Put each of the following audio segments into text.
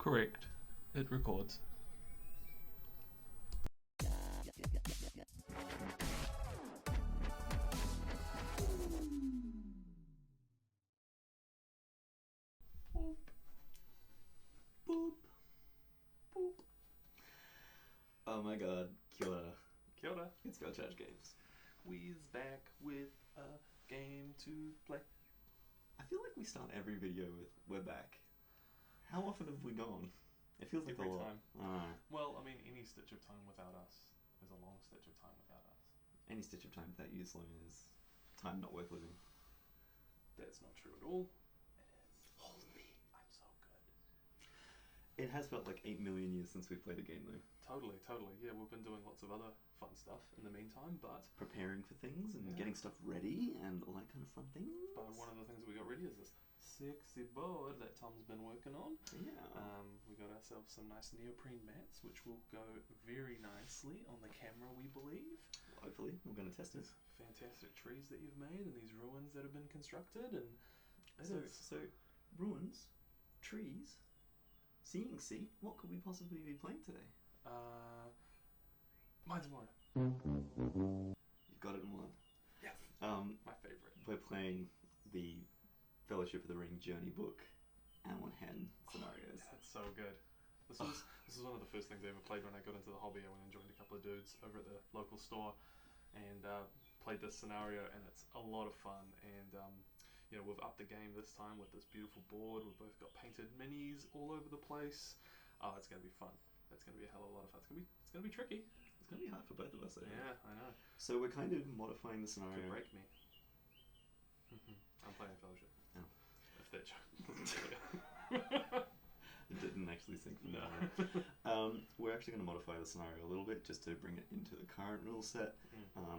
Correct. It records. Boop. Boop. Boop. Oh my god, kia ora. Kia ora. It's Go Charge Games. We's back with a game to play. I feel like we start every video with "we're back." How often have we gone? It feels like Every a lot. time. Well, I mean, any stitch of time without us is a long stitch of time without us. Any stitch of time without you, Sloan, is time not worth living. That's not true at all. It is. Hold me. I'm so good. It has felt like 8 million years since we played a game, though. Totally. Yeah, we've been doing lots of other fun stuff in the meantime, but Preparing for things and getting stuff ready and all that kind of fun things. one of the things we got ready is this sexy board that Tom's been working on. Yeah. We got ourselves some nice neoprene mats, which will go very nicely on the camera, we believe. Hopefully, we're going to test it. Fantastic trees that you've made and these ruins that have been constructed, and So, ruins, trees, seeing sea. What could we possibly be playing today? Mine's more. You've got it in one. Yes. My favourite. We're playing the Fellowship of the Ring Journey book, Amon Hen scenarios. That's so good. This was one of the first things I ever played when I got into the hobby. I went and joined a couple of dudes over at the local store and played this scenario, and it's a lot of fun. And we've upped the game this time with this beautiful board. We've both got painted minis all over the place. Oh, it's going to be fun. It's going to be a hell of a lot of fun. It's going to be tricky. It's going to be hard for both of us, I think. Yeah, I know. So we're kind of modifying the scenario. Could break me. I'm playing Fellowship. Oh. If that joke. It didn't actually sink for No. We're actually going to modify the scenario a little bit just to bring it into the current rule set.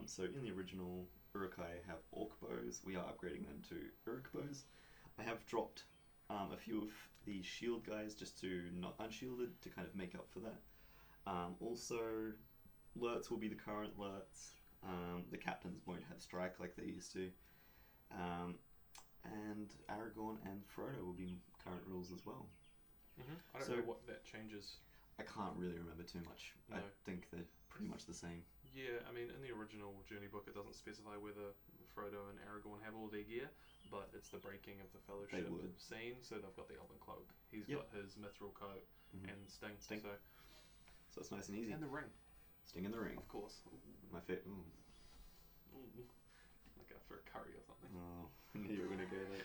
So in the original, Uruks have orc bows. We are upgrading them to Uruk bows. I have dropped a few of the shield guys just to not unshielded to kind of make up for that. Also, Lurts will be the current Lurts. The captains won't have strike like they used to. And Aragorn and Frodo will be current rules as well. I don't know what that changes. I can't really remember too much. No. I think they're pretty much the same. Yeah, I mean, in the original Journey book, it doesn't specify whether Frodo and Aragorn have all their gear, but it's the breaking of the Fellowship scene, so they've got the Elven Cloak. He's got his mithril coat and Sting. So it's nice and easy. And the ring. Sting in the ring. Of course. My favorite. Like after a curry or something. Oh, I knew you were going to go there.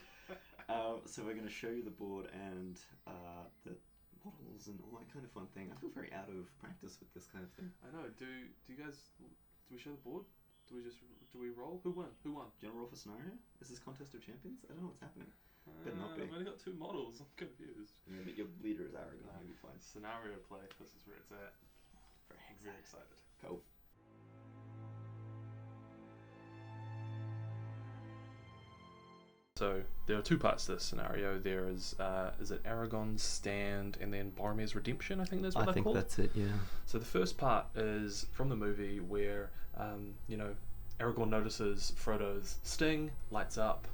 So we're going to show you the board and the models and all that kind of fun thing. I feel very out of practice with this kind of thing. I know. Do you guys? Do we show the board? Do we roll? Who won? Do you want to roll for scenario? Is this Contest of Champions? I don't know what's happening. Better not be. I've only got 2 models. I'm confused. Yeah, but your leader is Aragorn. You'll be fine. Scenario play. This is where it's at. Very excited. Cool. So there are 2 parts to this scenario. There is it Aragorn's stand and then Boromir's redemption? I think that's what they call it. I think that's it. Yeah. So the first part is from the movie where Aragorn notices Frodo's sting, lights up,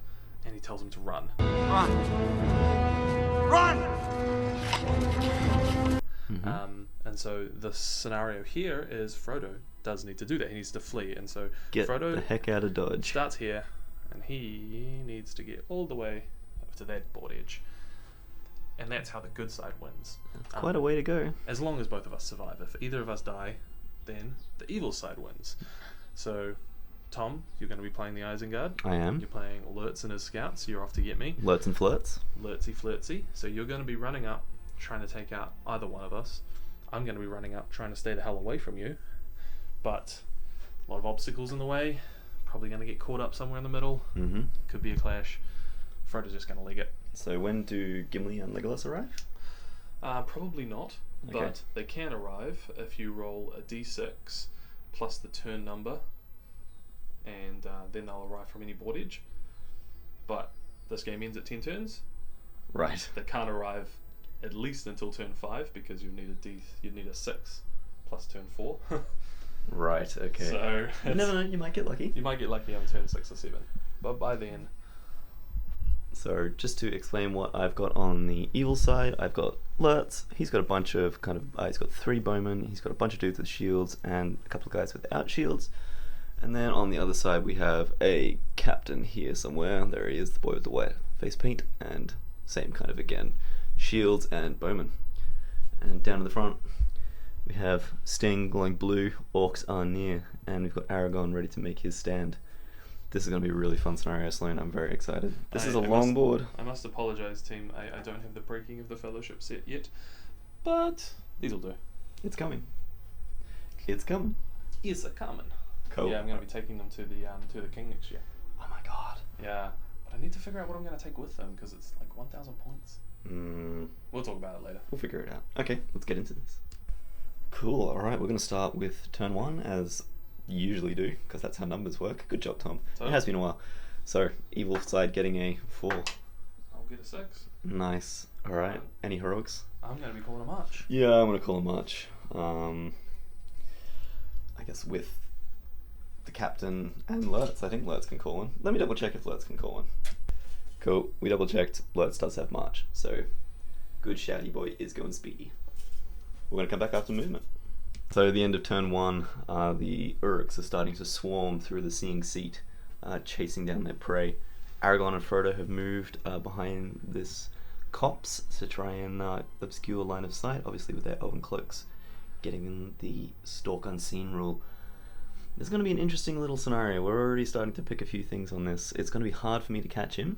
and he tells him to run. Run! Run! And so the scenario here is Frodo does need to do that. He needs to flee, and so Get Frodo the heck out of Dodge. starts here, and he needs to get all the way up to that board edge, and that's how the good side wins. That's quite a way to go. As long as both of us survive. If either of us die, then the evil side wins. So, Tom, you're going to be playing the Isengard. I am. You're playing Lurtz and his scouts. You're off to get me. Lurts and flirts. Lurtsy flirtsy. So you're going to be running up, trying to take out either one of us. I'm going to be running up, trying to stay the hell away from you. But a lot of obstacles in the way. Probably going to get caught up somewhere in the middle. Could be a clash. Frodo's just going to leg it. So when do Gimli and Legolas arrive? Probably not, but they can arrive if you roll a d6 plus the turn number, and then they'll arrive from any board edge. But this game ends at 10 turns. Right. They can't arrive at least until turn 5 because you need a 6 plus turn 4. Right. Okay. So no, you might get lucky. You might get lucky on turn 6 or 7, but by then So just to explain what I've got on the evil side, I've got Lurtz. He's got a bunch of he's got 3 bowmen, he's got a bunch of dudes with shields and a couple of guys without shields. And then on the other side we have a captain here somewhere. There he is, the boy with the white face paint, and same kind of again, shields and bowmen. And down in the front we have Sting glowing blue, orcs are near, and we've got Aragorn ready to make his stand. This is going to be a really fun scenario, Sloan. I'm very excited. This is a long board. I must apologise, team. I don't have the Breaking of the Fellowship set yet, but these will do. It's coming. It's coming. It's a coming. Cool. Yeah, I'm going to be taking them to the king next year. Oh my god. Yeah, but I need to figure out what I'm going to take with them because it's like 1,000 points. We'll talk about it later. We'll figure it out. Okay, let's get into this. Cool. All right, we're going to start with turn 1 as you usually do, because that's how numbers work. Good job, Tom. So, it has been a while. So, evil side getting a 4. I'll get a 6. Nice. All right. Any heroics? I'm going to be calling a march. Yeah, I'm going to call a march. I guess with the captain and Lurtz. I think Lurtz can call one. Let me double check if Lurtz can call one. Cool. We double checked. Lurtz does have march. So, good shouty boy is going speedy. We're going to come back after movement. So at the end of turn 1, the Uruks are starting to swarm through the Seeing Seat, chasing down their prey. Aragorn and Frodo have moved behind this copse to try and obscure line of sight, obviously with their elven cloaks, getting in the stalk unseen rule. This is going to be an interesting little scenario. We're already starting to pick a few things on this. It's going to be hard for me to catch him.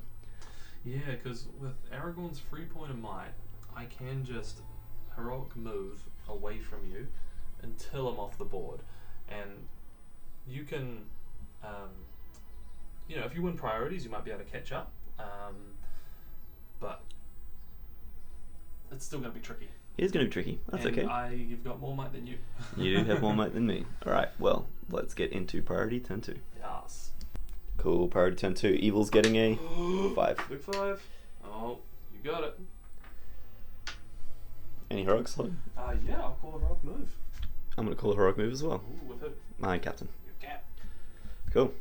Yeah, because with Aragorn's free point of might, I can just heroic move away from you until I'm off the board, and you can, if you win priorities, you might be able to catch up, but it's still going to be tricky. It is going to be tricky. That's and okay. You've got more might than you. You do have more might than me. All right. Well, let's get into priority turn 2. Yes. Cool. Priority turn 2. Evil's getting a 5. Big 5. Oh, you got it. Any heroics? Yeah, I'll call a heroic move. I'm going to call a heroic move as well. Ooh, with who? My captain. Your cap. Cool.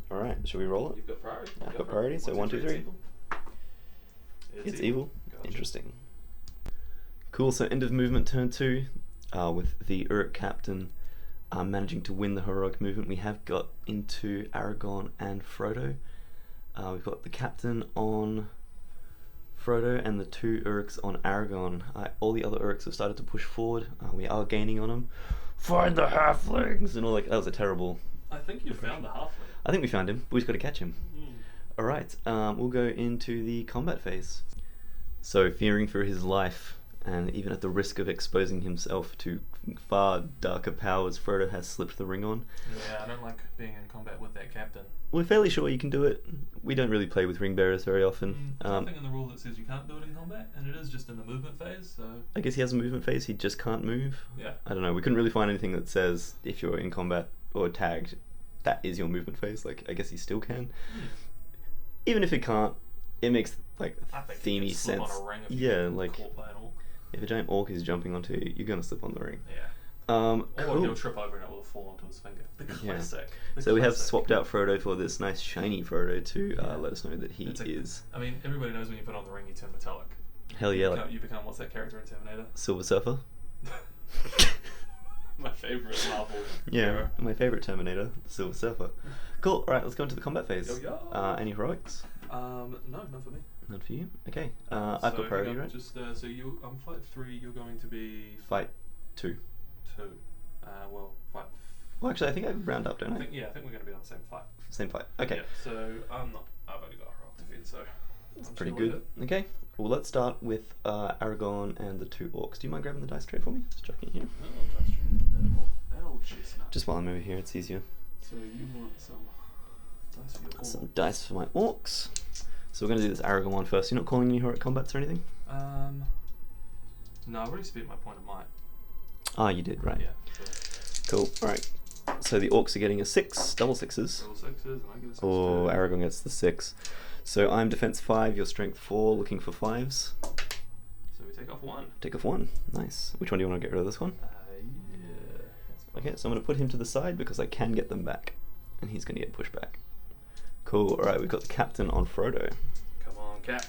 All right, should we roll it? You've got priority. I've got priority, so 1, 2, 3. It's evil. Gotcha. Interesting. Cool, so end of movement turn 2, with the Uruk captain managing to win the heroic movement. We have got into Aragorn and Frodo. We've got the captain on Frodo and the 2 Uruks on Aragorn. All the other Uruks have started to push forward. We are gaining on them. Find the halflings! And all that was a terrible... I think you found the halfling. I think we found him. We just got to catch him. Alright, we'll go into the combat phase. So, fearing for his life, and even at the risk of exposing himself to far darker powers, Frodo has slipped the ring on. Yeah, I don't like being in combat with that captain. We're fairly sure you can do it. We don't really play with ring bearers very often. There's nothing in the rule that says you can't do it in combat, and it is just in the movement phase, so... I guess he has a movement phase, he just can't move. Yeah. I don't know, we couldn't really find anything that says if you're in combat or tagged, that is your movement phase. Like, I guess he still can. Even if he can't, it makes, like, themey sense. On a ring if yeah, like, caught by an orc. if a giant orc is jumping onto you, you're gonna slip on the ring. Yeah. Or Cool. he'll trip over and it will fall onto his finger. The classic. Yeah. So we have swapped out Frodo for this nice shiny Frodo to let us know that he is... I mean, everybody knows when you put on the ring, you turn metallic. Hell yeah. You become, what's that character in Terminator? Silver Surfer? My favourite Marvel Yeah, hero. my favourite Terminator, the Silver Surfer. Cool, alright, let's go into the combat phase. Yo. Any heroics? No, none for me. None for you? Okay. I've got priority, right? Just, so I'm fight 3, you're going to be... Fight 2. 2. Fight... Well, actually, I think I round up, don't I? I think we're going to be on the same fight. Same fight. Okay. Yeah, so I've only got heroic defense, so... That's pretty good. Okay. Well, let's start with Aragorn and the 2 orcs. Do you mind grabbing the dice tray for me? Just chuck it here. Oh, chestnut. Just while I'm over here, it's easier. So you want some dice for your Some dice for my orcs. So we're going to do this Aragorn one first. You're not calling any heroic combats or anything? No, I've already spent my point of might. Ah, you did, right. Yeah. Cool. Alright. So the orcs are getting a 6, double 6s. Double 6s, and I get a 6 Oh, too. Aragorn gets the 6. So I'm defense 5, your strength 4, looking for 5s. So we take off 1. Take off 1. Nice. Which one do you want to get rid of? This one? Yeah. Okay, so I'm going to put him to the side because I can get them back. And he's going to get pushed back. Cool. All right, we've got the captain on Frodo. Come on, Cap.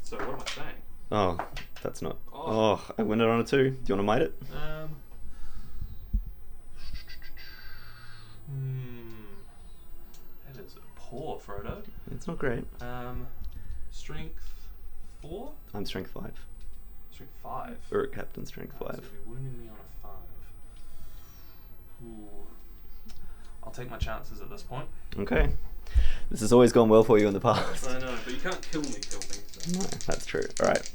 So what am I saying? Oh, that's not. Oh, I win it on a 2. Do you want to mite it? That is poor, Frodo. It's not great. Strength 4? I'm strength 5. Strength 5. Uruk captain strength 5. So you're wounding me on a 5. Ooh. I'll take my chances at this point. Okay. This has always gone well for you in the past. I know, but you can't kill me. So. No, that's true. Alright.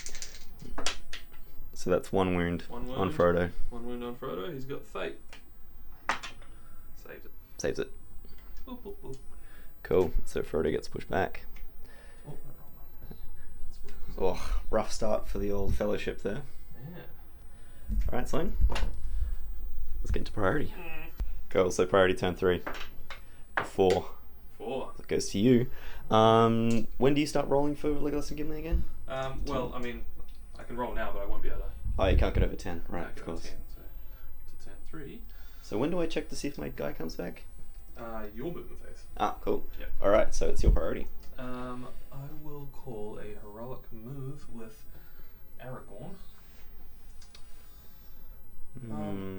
So that's 1 wound, on Frodo. 1 wound on Frodo. He's got Fate. Saved it. Saves it. Boop, boop, boop. Cool. So Frodo gets pushed back. Oh, that's weird. Oh, rough start for the old fellowship there. Yeah. Alright, Sloane. Let's get into priority. Cool, so priority turn 3. 4. 4. That goes to you. When do you start rolling for Legolas and Gimli again? Well, I mean, I can roll now, but I won't be able to. Oh, you can't get over 10. Right, Can't of go course. 10, so to turn 3. So when do I check to see if my guy comes back? Your movement phase. Ah, cool. Yep. Alright, so it's your priority. I will call a heroic move with Aragorn.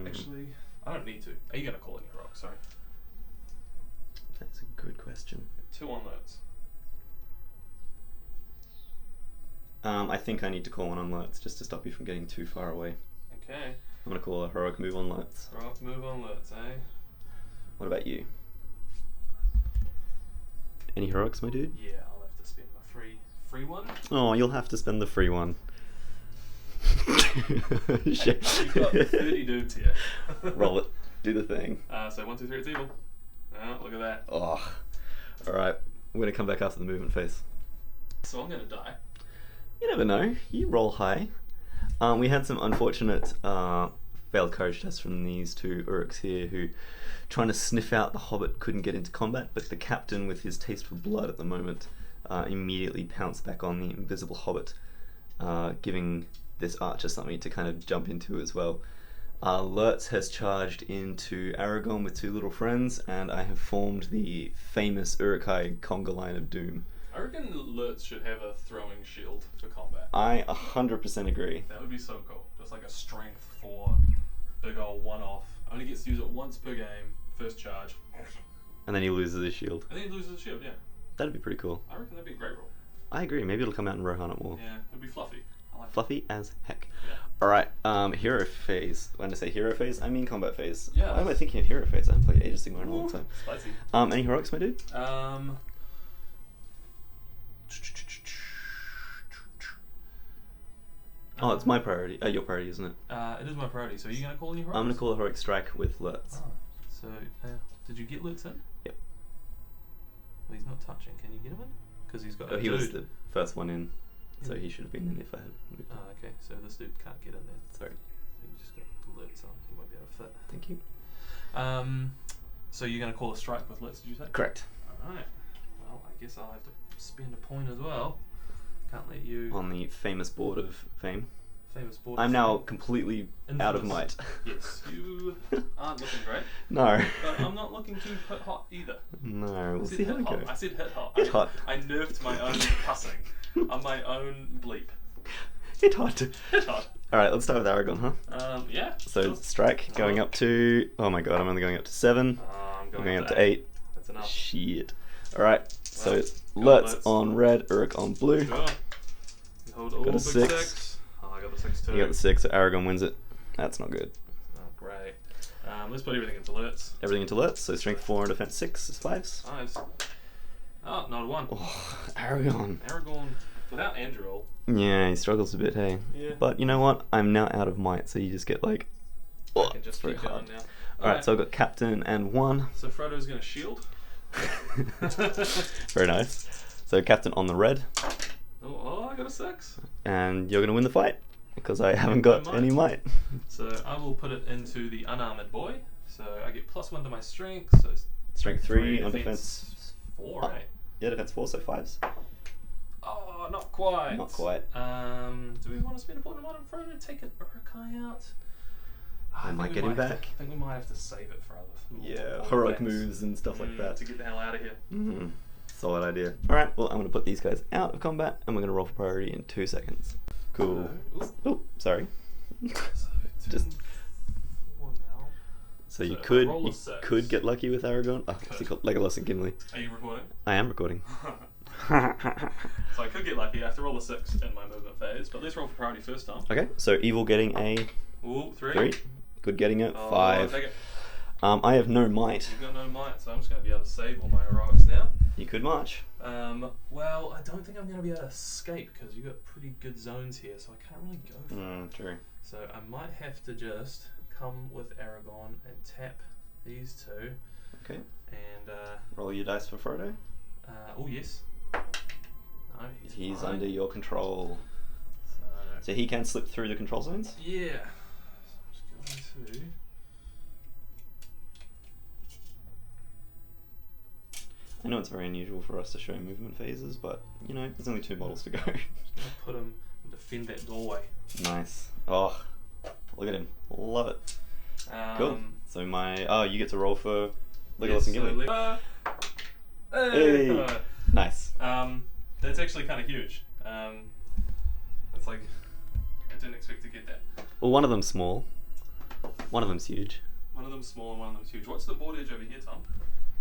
Actually, I don't need to. Are you going to call any heroic? Sorry. That's a good question. 2 on alerts. I think I need to call one on alerts just to stop you from getting too far away. Okay. I'm going to call a heroic move on alerts. Heroic move on alerts, eh? What about you? Any heroics, my dude? Yeah, I'll have to spend my free one. Oh, you'll have to spend the free one. Shit. You've got 30 dudes here. Roll it. Do the thing. So 1, 2, 3, it's evil. Oh, look at that. Oh. Alright. We're going to come back after the movement phase. So I'm going to die. You never know. You roll high. We had some unfortunate failed courage tests from these 2 Uruks here who, trying to sniff out the hobbit, couldn't get into combat, but the captain, with his taste for blood at the moment, immediately pounced back on the invisible hobbit, giving this archer something to kind of jump into as well. Lurtz has charged into Aragorn with 2 little friends, and I have formed the famous Urukai conga line of doom. I reckon Lurtz should have a throwing shield for combat. I 100% agree. That would be so cool. Just like a strength 4, big old one-off. Only gets to use it once per game, first charge. And then he loses his shield. And then he loses his shield, yeah. That'd be pretty cool. I reckon that'd be a great roll. I agree. Maybe it'll come out in Rohan at more. Yeah, it'd be fluffy. I like Fluffy as heck. Yeah. Alright, hero phase. When I say hero phase, I mean combat phase. Yeah. Why am I thinking of hero phase? I haven't played Age of Sigmar in a long Ooh, time. Spicy. Any heroics, my dude? Oh, it's my priority. Your priority, isn't it? It is my priority. So are you going to call any heroics? I'm going to call a heroic strike with Lurtz. Oh, so did you get Lurtz in? Yep. Well, he's not touching. Can you get him in? Because he's got. Oh, a he dude. was the first one in, so he should have been in if I had moved. Oh, okay. So this dude can't get in there. Sorry. So you just got Lurtz on. He won't be able to fit. Thank you. So you're going to call a strike with Lurtz, did you say? Correct. Alright. Well, I guess I'll have to spend a point as well. Can't let you. On the famous board of fame. Famous board. I'm now completely out of might. Yes, you aren't looking great. No. But I'm not looking too hit hot either. No, we'll I said see how hit it hot. goes. I said hit hot. Hit hot. I nerfed my own cussing on my own bleep. Hit hot. Hit hot. Alright, let's start with Aragorn, huh? Yeah. So sure. strike going up to. Oh my god, I'm only going up to 7. I'm going up to 8. That's enough. Shit. Alright, so Well, Lurtz on red, Uruk on blue. Sure. Hold all Got a big 6. 6. Oh, I got the 6 too. You got the 6, so Aragorn wins it. That's not good. Oh, great. Let's put everything into Lurtz. Everything into Lurtz, so strength 4 and defense 6 is 5s. 5s. Oh, not a 1. Oh, Aragorn. Aragorn without Andrew. Yeah, he struggles a bit, hey. Yeah. But you know what? I'm now out of might, so you just get like. I Oh, can just it's very keep going hard. now. Alright, so I've got captain and 1. So Frodo's going to shield. Very nice. So captain on the red, Oh, I got a 6. and you're going to win the fight because I haven't got might. any might. So I will put it into the unarmored boy. So I get +1 to my strength. So Strength 3 on defense defense. 4, Oh. right? Yeah, defense 4, so 5s. Oh, not quite. Not quite. Do we want to spend a point on Frodo? Take an Urukai out? I might think get we him might have back. to- I think we might have to save it for other. Yeah, more heroic plans. moves and stuff like that. To get the hell out of here. Mm-hmm. Solid idea. Alright, well, I'm going to put these guys out of combat and we're going to roll for priority in 2 seconds. Cool. Oh, sorry. Just. So you could get lucky with Aragorn. Oh, what's he called? Legolas and Gimli. Are you recording? I am recording. So I could get lucky. I have to roll a 6 in my movement phase, but let's roll for priority first time. Okay, so evil getting a Ooh, 3. 3. Good getting it. Oh, 5. take it. I have no might. You've got no might, so I'm just going to be able to save all my heroics now. You could march. Well, I don't think I'm going to be able to escape because you've got pretty good zones here, so I can't really go for it. True. So I might have to just come with Aragorn and tap these two. Okay. And Roll your dice for Frodo. oh yes. No, He's fine. under your control. So So he can slip through the control zones? yeah. So I'm just going to. I know it's very unusual for us to show movement phases, but you know, there's only 2 models to go. Just gonna put him and defend that doorway. Nice. Oh, look at him. Love it. Cool. So you get to roll for Legolas and Gimli. Hey. Nice. That's actually kind of huge. It's like I didn't expect to get that. Well, one of them's small. One of them's huge. One of them's small and one of them's huge. What's the board edge over here, Tom?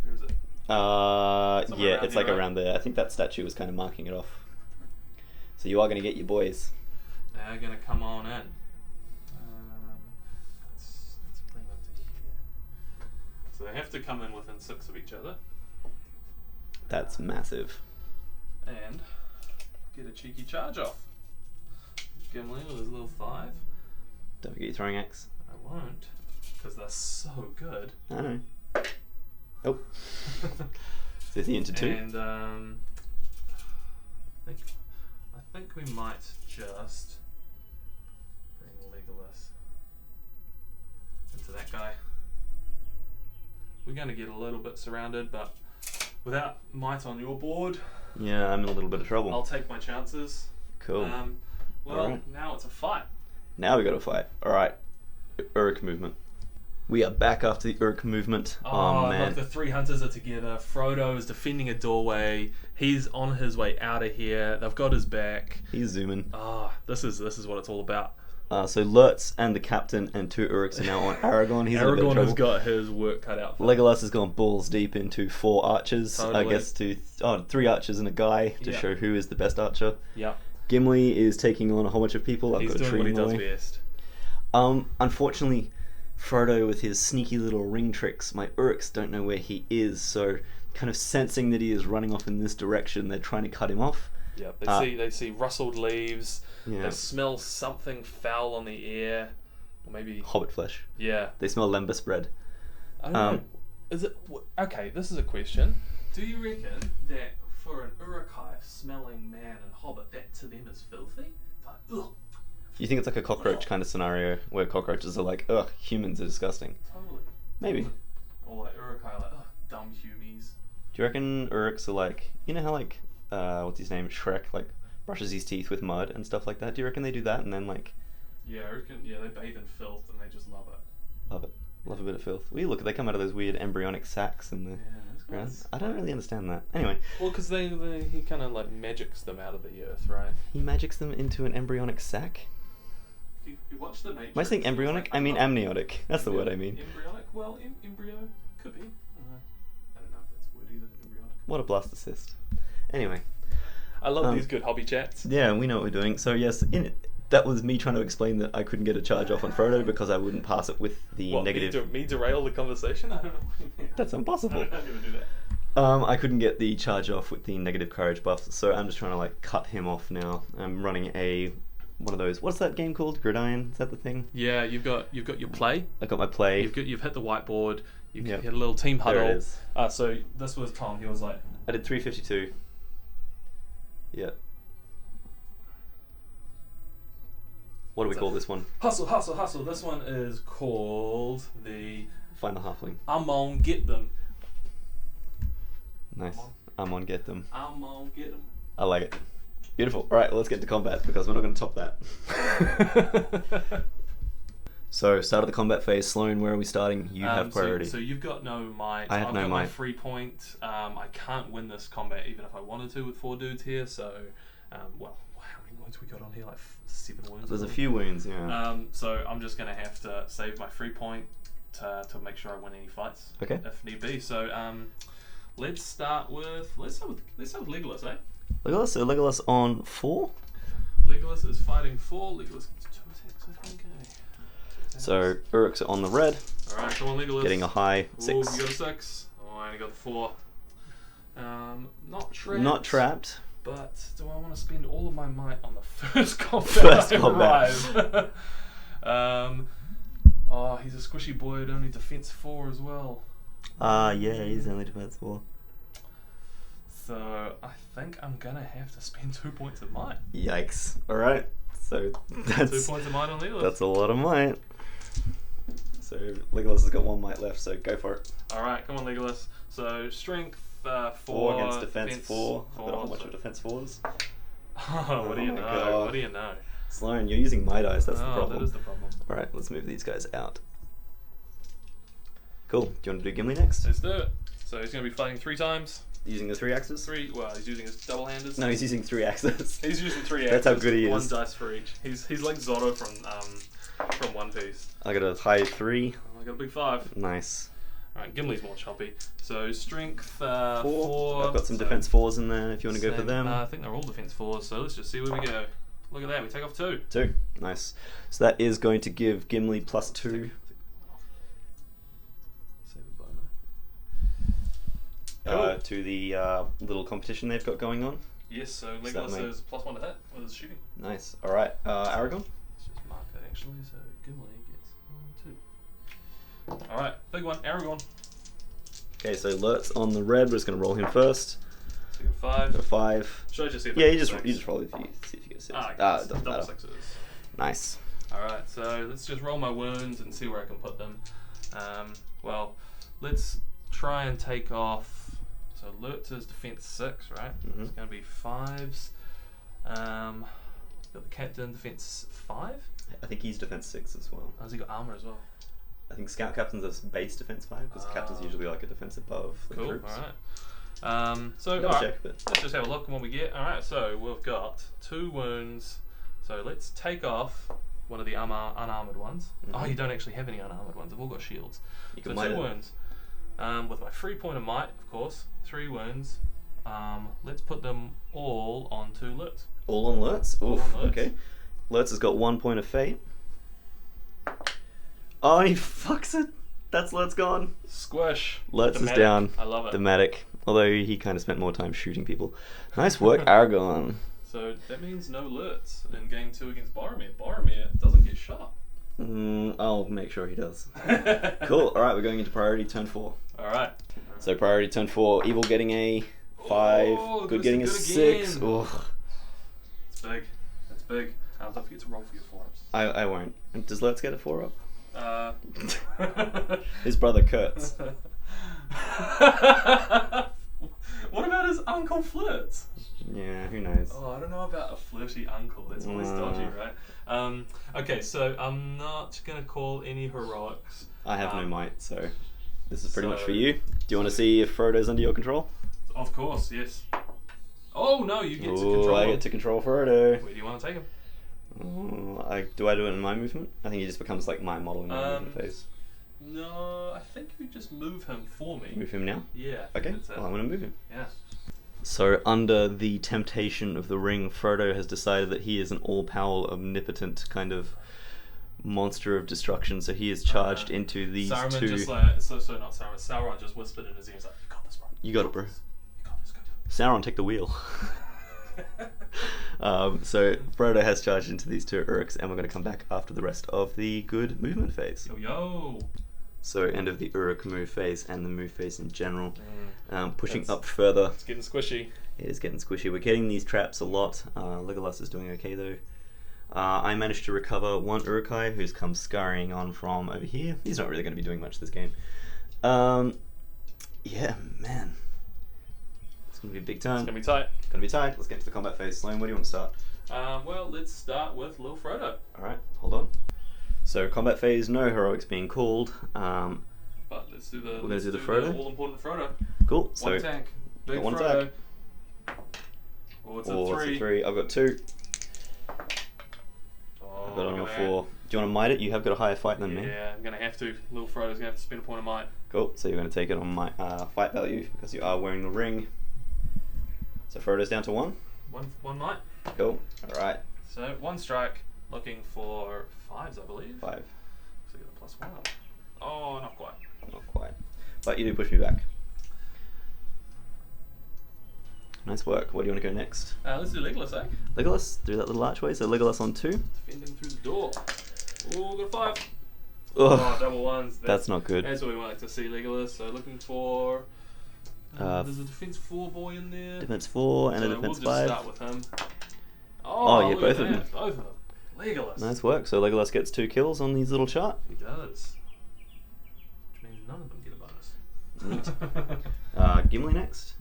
Where is it? Somewhere Yeah, around it's here, like right? around there. I think that statue was kind of marking it off. So you are going to get your boys. They're gonna come on in. Let's bring them to here. So they have to come in within 6 of each other That's massive. and get a cheeky charge off. Gimli with his little 5. Don't forget your throwing axe. I won't, because they're so good. I know. Oh. So is he into 2? And I think we might just bring Legolas into that guy. We're going to get a little bit surrounded, but without might on your board, Yeah, I'm in a little bit of trouble. I'll take my chances. Cool. Well, Alright. now it's a fight. Now we got to fight. Alright. Uruk movement. We are back after the Uruk movement. Oh man. Look, the 3 hunters are together. Frodo is defending a doorway. He's on his way out of here. They've got his back. He's zooming. This is what it's all about. So Lurtz and the captain and 2 Uruks are now on Aragorn. He's in a bit of Aragorn trouble. has got his work cut out for him. Legolas has gone balls deep into 4 archers. Totally. I guess 3 archers and a guy to Yeah. show who is the best archer. Yeah. Gimli is taking on a whole bunch of people. I've He's got a doing tree what he in the does way. best. Unfortunately, Frodo with his sneaky little ring tricks, my Uruks don't know where he is, so kind of sensing that he is running off in this direction, they're trying to cut him off. Yeah, they see rustled leaves. Yeah. They smell something foul on the air, or maybe Hobbit flesh. yeah. They smell lembas bread. I don't know. Is it okay? This is a question. Do you reckon that for an Urukai smelling man and hobbit, that to them is filthy? It's like ugh. You think it's like a cockroach kind of scenario where cockroaches are like, ugh, humans are disgusting. Totally. Maybe. Or like Urukai, like ugh, dumb humies. Do you reckon Uruks are like, you know how like, what's his name, Shrek, like brushes his teeth with mud and stuff like that? Do you reckon they do that and then like Yeah, I reckon. Yeah, they bathe in filth and they just love it. love it? Love a bit of filth. Well, look, they come out of those weird embryonic sacs in the Yeah, that's ground. nice. I don't really understand that. Anyway, Well, because he kind of like magics them out of the earth, right? he magics them into an embryonic sac. You watch the Matrix. Am I saying embryonic? I mean amniotic. That's the word I mean. Embryonic? Well, embryo could be. I don't know if that's a word either. Embryonic. What a blastocyst. Anyway, I love these good hobby chats. yeah, we know what we're doing. So yes, that was me trying to explain that I couldn't get a charge off on Frodo because I wouldn't pass it with the negative. Me derail the conversation? I don't know. That's I impossible. don't know how to do that. I couldn't get the charge off with the negative courage buff, so I'm just trying to like cut him off now. I'm running one of those. What's that game called? Gridiron? Is that the thing? Yeah, you've got your play. I got my play. You've hit the whiteboard. You've Yep. hit a little team huddle. There it is. So this was Tom. He was like, I did 352. Yeah. What do we call this one? hustle, hustle, hustle. This one is called the Find the halfling. Amon Get Them. Nice. Amon, get them. Amon Get Them. I like it. Beautiful. Alright, well, let's get to combat because we're not going to top that. So, start of the combat phase. Sloan, where are we starting? You have priority. So you've got no might. I have I've no got might. my 3 point. I can't win this combat even if I wanted to with 4 dudes here. So, well, how many wounds we got on here? Like 7 wounds. There's a few wounds, yeah. So I'm just gonna have to save my 3 point to make sure I win any fights. Okay. If need be. So let's start with Legolas, eh? Legolas, so Legolas on 4. Legolas is fighting 4. Legolas gets 2 attacks, I think. So Uruks are on the red. Alright, come on, Legolas. Getting a high 6. Ooh, you got a 6. Oh, I only got the 4. Not trapped. Not trapped. But do I want to spend all of my might on the first combat? First combat. Oh, he's a squishy boy at only defense 4 as well. Yeah, he's only defense 4. So I think I'm gonna have to spend 2 points of might. Yikes. Alright. So that's 2 points of might on Legolas. That's a lot of might. So Legolas has got 1 might left, so go for it. Alright, come on Legolas. So strength 4 4 against defense 4. I've got a whole bunch of defense 4s. Oh, what do you know? God. What do you know? Sloan, you're using my dice, that's the problem. That is the problem. Alright, let's move these guys out. Cool. Do you want to do Gimli next? Let's do it. So he's going to be fighting 3 times. Using the 3 axes? Well, he's using his double-handers. No, he's using 3 axes. He's using 3 axes. That's how good he is. 1 dice for each. He's like Zoro from One Piece. I got a high 3. Oh, I got a big 5. Nice. Alright, Gimli's more choppy. So strength 4. I've got some defense 4s in there if you want to go for them. I think they're all defense 4s, so let's just see where we go. Look at that, we take off 2. 2. Nice. So that is going to give Gimli plus 2. Save the bowman. To the little competition they've got going on. Yes, so Does that Legolas make- is +1 to hit with his shooting. Nice. Alright, Aragorn? Let's just mark that actually, so Gimli gets 1, 2. Alright, big one, Aragorn. Okay, so Lurt's on the red. We're just going to roll him first. So you got 5. Got a 5. Should I just see if Yeah, I you get just 6? roll it if you see if you get a 6. Ah, It doesn't double matter. 6s. Nice. Alright, so let's just roll my wounds and see where I can put them. Well, let's try and take off. So Lurtz is defense 6, right? Mhm. It's going to be 5s. Got the captain defense 5. I think he's defense 6 as well. Oh, has he got armor as well? I think scout captain's a base defense 5 because captain's usually like a defense above the Cool. troops. Alright. So Double alright, check, but let's just have a look at what we get. Alright, so we've got 2 wounds. So let's take off one of the unarmored ones. Mhm. Oh, you don't actually have any unarmored ones. They've all got shields. you So can 2 might it. wounds. With my 3 point of might, of course. 3 wounds. Let's put them all onto Lurtz. All on Lurtz? All Oof, on Lurtz. okay. Lurtz has got 1 point of fate. Oh, he fucks it. That's Lurtz gone. Squish. Lurtz is Thematic. down. I love it. Thematic. Although he kind of spent more time shooting people. Nice work, Aragorn. So that means no Lurtz in game 2 against Boromir. Boromir doesn't get shot. I'll make sure he does. Cool. Alright, we're going into priority turn 4. Alright. So priority turn 4, Evil getting a 5, Oh, Good this getting a is good 6. again. Ugh. It's big. It's big. Don't forget to roll for your 4-ups. I won't. Does Lurtz get a 4 up? Uh, His brother Kurtz. What about his uncle Flirts? Yeah, who knows? Oh, I don't know about a flirty uncle. That's always dodgy, right? Okay, so I'm not gonna call any heroics. I have no might, so this is pretty much so- for you. Do you want to see if Frodo's under your control? Of course, yes. Oh no, you get to Ooh, control I him. get to control Frodo. Where do you want to take him? Do I do it in my movement? I think he just becomes like my model in my movement phase. No, I think you just move him for me. Move him now? Yeah. I think Okay, that's it. well, I'm going to move him. Yeah. So, under the temptation of the ring, Frodo has decided that he is an all-powerful, omnipotent kind of monster of destruction. So he is charged into these Saruman 2. just like so not Saruman. Sauron just whispered in his ear, he's like, "You got this, bro. You got it, bro. You got this. Go." Sauron, take the wheel. So Frodo has charged into these 2 Uruks, and we're going to come back after the rest of the good movement phase. Yo yo. So end of the Uruk move phase and the move phase in general. Pushing That's- up further. It's getting squishy. It is getting squishy. We're getting these traps a lot. Legolas is doing okay though. I managed to recover 1 Urukai who's come scurrying on from over here. He's not really going to be doing much this game. Yeah, man. It's going to be a big turn. It's gonna be tight. Gonna be tight. Let's get into the combat phase. Sloan, where do you want to start? Well, let's start with Lil Frodo. Alright, hold on. So combat phase, no heroics being called. But let's do the. We're gonna do the Frodo. All important Frodo. Cool. So One attack. Big one Frodo. attack. Oh, it's Oh, a it's 3. a 3. I've got 2. Oh, I've got on a look at 4. Do you want to might it? You have got a higher fight that. than me. Yeah, I'm gonna have to. Little Frodo's gonna have to spend a point of might. Cool. So you're going to take it on my fight value because you are wearing the ring. So Frodo's down to 1. One might. Cool. All right. So 1 strike, looking for 5s, I believe. 5. So get a +1. Oh, not quite. Not quite. But you do push me back. Nice work. What do you want to go next? Let's do Legolas, eh? Legolas, through that little archway. So Legolas on 2. Defending through the door. Oh, got a 5. Ugh, Oh, double 1s. that's not good. That's what we like to see, Legolas. So looking for. There's a defense 4 boy in there. Defense 4 and so a defense we'll 5. just start with him. Oh, yeah, look both at of them. that, both of them. Legolas. Nice work. So Legolas gets 2 kills on his little chart. He does. Which means none of them get a bonus. Neat. Gimli next.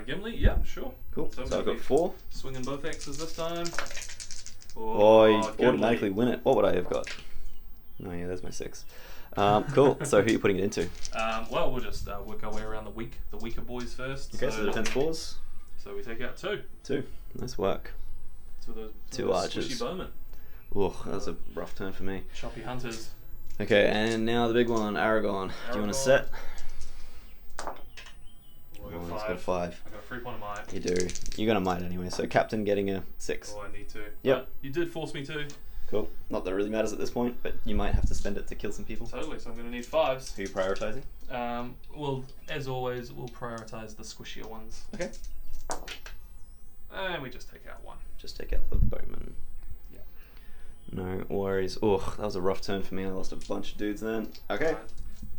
Gimli, yeah, sure. Cool. So So I've we'll got be 4. Swinging both axes this time. Oh, you Gimli. automatically win it. What would I have got? Oh yeah, there's my 6. Cool. So who are you putting it into? Well, we'll just work our way around the weaker boys first. Okay, so defense 4s. So we take out 2. 2. Nice work. So those 2 archers. squishy bowmen. Oh, that was a rough turn for me. Choppy hunters. Okay, and now the big one, Aragorn. Do you want to set? Oh, Oh, I he's got got a 5. I got a 3 point of might. You do. You're going to might anyway. So captain getting a 6. Oh, I need to. Yep. But you did force me to. Cool. Not that it really matters at this point, but you might have to spend it to kill some people. Totally. So I'm going to need 5s. Who are you prioritising? Well, as always, we'll prioritize the squishier ones. Okay. And we just take out 1. Just take out the bowman. Yeah. No worries. Oh, that was a rough turn for me. I lost a bunch of dudes then. Okay. Right.